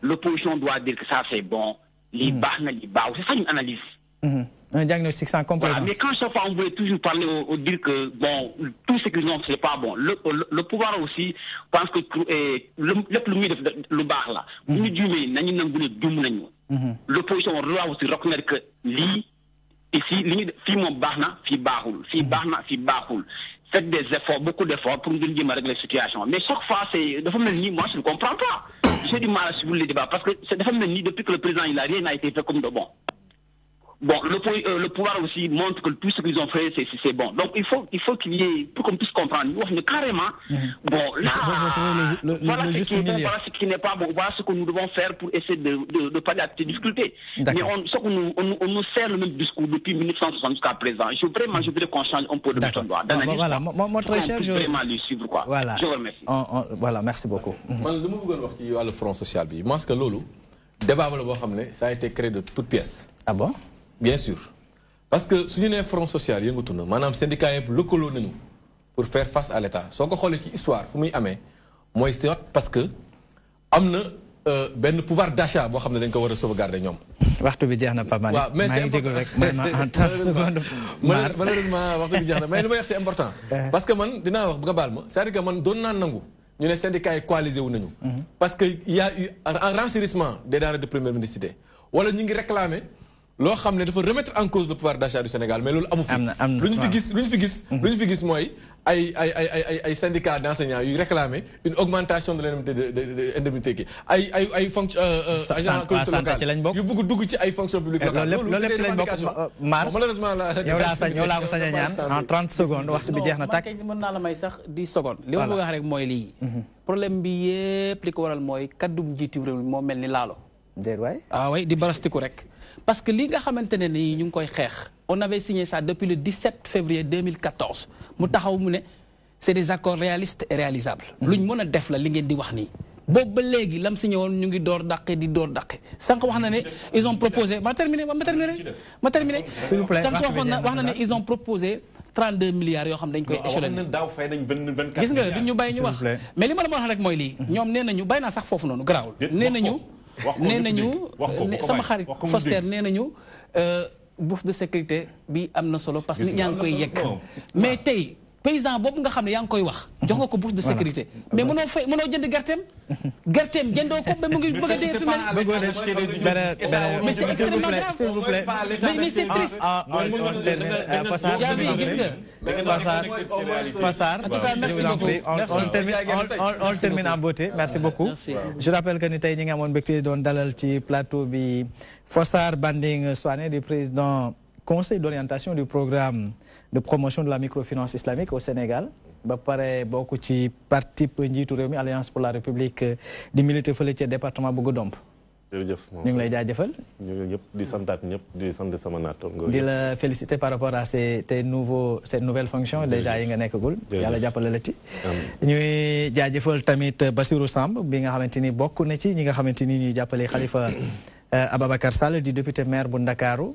l'opposition doit dire que ça c'est bon lii baax na lii baax c'est ça une analyse un diagnostic sans complaisance. Voilà, mais quand chaque fois on voulait toujours parler au dire que bon tout ce qu'ils ont c'est pas bon le pouvoir aussi pense que lépp lu muy def lu baax la bu ñu juumee nañu nangu ne juum nañu l'opposition doit aussi reconnaître que lii ici li ñu fii moom baax na fii baaxul fii baax na fii baaxul faites des efforts beaucoup d'efforts pour ngeen jéem a régler la situation mais chaque fois c'est dafa mel ni moi je ne comprends pas j'ai du mal à suivre les débats parce que c'est dafa mel ni depuis que le président il a rien n'a été fait comme de bon. Bon, le pouvoir aussi montre que tout ce qu'ils ont fait, c'est bon. Donc, il faut qu'il y ait, pour qu'on puisse comprendre, carrément, bon, là, voilà ce qui est bon, voilà ce qui n'est pas bon, voilà ce que nous devons faire pour essayer de pallier à ces difficultés. Mais on nous sert le même discours depuis 1960 jusqu'à présent. Je voudrais qu'on change un peu de méthode d'analyse. Voilà, mon très cher, vraiment lui suivre, quoi. Voilà. Je vous remercie. Voilà, merci beaucoup. Moi, le mot wax ci le front social bi, moi, que lolu débat la bo xamné ça a été créé de toutes pièces. Ah bon? Bien sûr parce que suñu nee front social yëngatu na maanaam syndicat yëpp lëkkaloo nañu pour faire face à l'État soo ko xoolee ci histoire fu muy amee mooy c'est parce que am na benn pouvoir d'achat boo xam ne dañ ko war a sauvegarder ñoom. waxtu bi jeex na pas mal. waaw mais c'est important rek en 30 secondes. malheureusement waxtu bi jeex na mais li may wax c'est important. parce que man dinaa wax bu nga baal ma c'est-à-dire que man doon naa nangu ñu ne syndicats yi coalisé wu nañu. parce que il y a eu un renchérissement des denrées de première nécessité wala ñu ngi réclamer. loo xam ne dafa remettre en cause le pouvoir d'achat du Sénégal mais loolu amu fi lu ñu fi gis mooy ay syndicats d'enseignants yuy réclamer une augmentation de l'indemnité de indemnité ki ay fonction agent collectivité locale yu bëgg dugg ci ay fonction publique locale loolu lépp ci lañ bokk malheureusement la yow laa ko sañ a ñaan en 30 secondes waxtu bi jeex na tàkk mën naa la may sax 10 secondes li ma bëgg a wax rek mooy lii problème bi yépp li ko waral mooy kaddum njiitu réew mi moo mel ni laalo déet waay waay di barastiku rek parce que li nga xamante ne nii ñu ngi koy xeex on avait signé ça depuis le 17 février 2014 mu taxaw mu ne c'est des accords réalistes et réalisables luñ mën a def la li ngeen di wax nii boobu ba léegi lam signé woon ñu ngi door daqe di door daqe sànq wax na ne ils ont proposé ma terminé s'il vous plaît sànq wax na ne ils ont proposé 32 milliards yoo xam dañ koy échelonné gis nga duñ ñu bàyyi ñu wax mais li ma la ma wax rek mooy lii ñoom nee nañu bàyyi naa sax foofu noonu garaawul nee nañu sama xarit Foster nee nañu bourse de sécurité bi am na solo parce que nit ñaa ngi koy yegg mais tey paysan boobu nga xam ne yaa ngi koy wax jox nga ko bourse de sécurité mais mënoo jënd gerteem jëndoo ko ba mu ngi bëgg a dee fi mel mais c'est extrêmement grave s'il vous plaît mais c'est triste Javi gis nga Fassar en tout cas merci beaucoup on termine en beauté merci beaucoup je rappelle que ni tey ñi nga amoon mbégte doon dalal ci plateau bi Fassar Banding Soane du président conseil d'orientation du programme de promotion de la microfinance islamique au Sénégal ba pare bokk ci parti njiitu réew mi Alliance pour la République di militer fële ci département bu Goudomp. jërëjëf ñu ngi lay jaajëfal. ñu ñëpp di santaat ñëpp di sant sama naataango. di la féliciter par rapport à cette nouvelle fonction déjà yi nga nekkagul. yàlla jàppale la ci. ñuy jaajëfal tamit Bassirou Samb bi nga xamante ni bokk na ci ñi nga xamante ni ñuy jàppale Khalifa Ababacar Sall di député maire bu Ndakaaru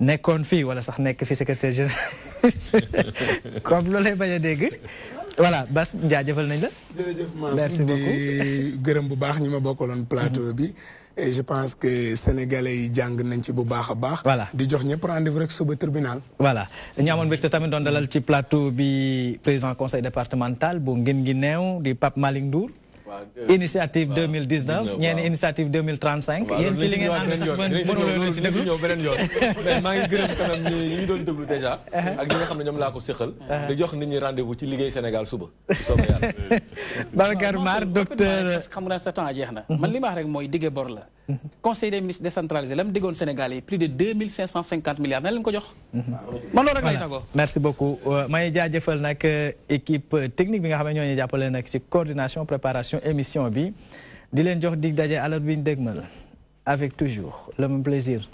nekkoon fii wala sax nekk fi secrétaire général comme loolu lay bañ a dégg voilà Bas jaajëfal nañ la. jërëjëf merci di gërëm bu baax ñi ma bokkaloon plateau bi. et je pense que sénégalais yi jàng nañ ci bu baax a baax. voilà di jox ñëpp rendez-vous rek suba tribunal. voilà ñu amoon mbégte tamit doon dalal ci plateau bi président conseil départemental bu Nguinguinéo di Pape Malick Ndour. initiative 2019 ñenn initiative 2035. yéen ci li ngeen ànd sax mënuloo ci déglu ñëw beneen yoon mais maa ngi gërëm quand même ñi ngi doon déglu déjà. ak ñi nga xam ne ñoom laa ko séqal. da jox nit ñi rendez-vous ci liggéey Sénégal suba. soobee yàlla. Babacar Mar docteur. xam nga sa temps jeex na. man li ma wax rek mooy dige bor la. conseil des ministres décentralisé la mu diggoon Sénégal yi plus de 2550 milliards na leen ko jox. man loolu rek lay tagoo. merci beaucoup may jaajëfal nag équipe technique bi nga xam ne ñoo ñu jàppale nag ci coordination préparation émission bi di leen jox dig daje alors bi ñu dégmal avec toujours le même plaisir.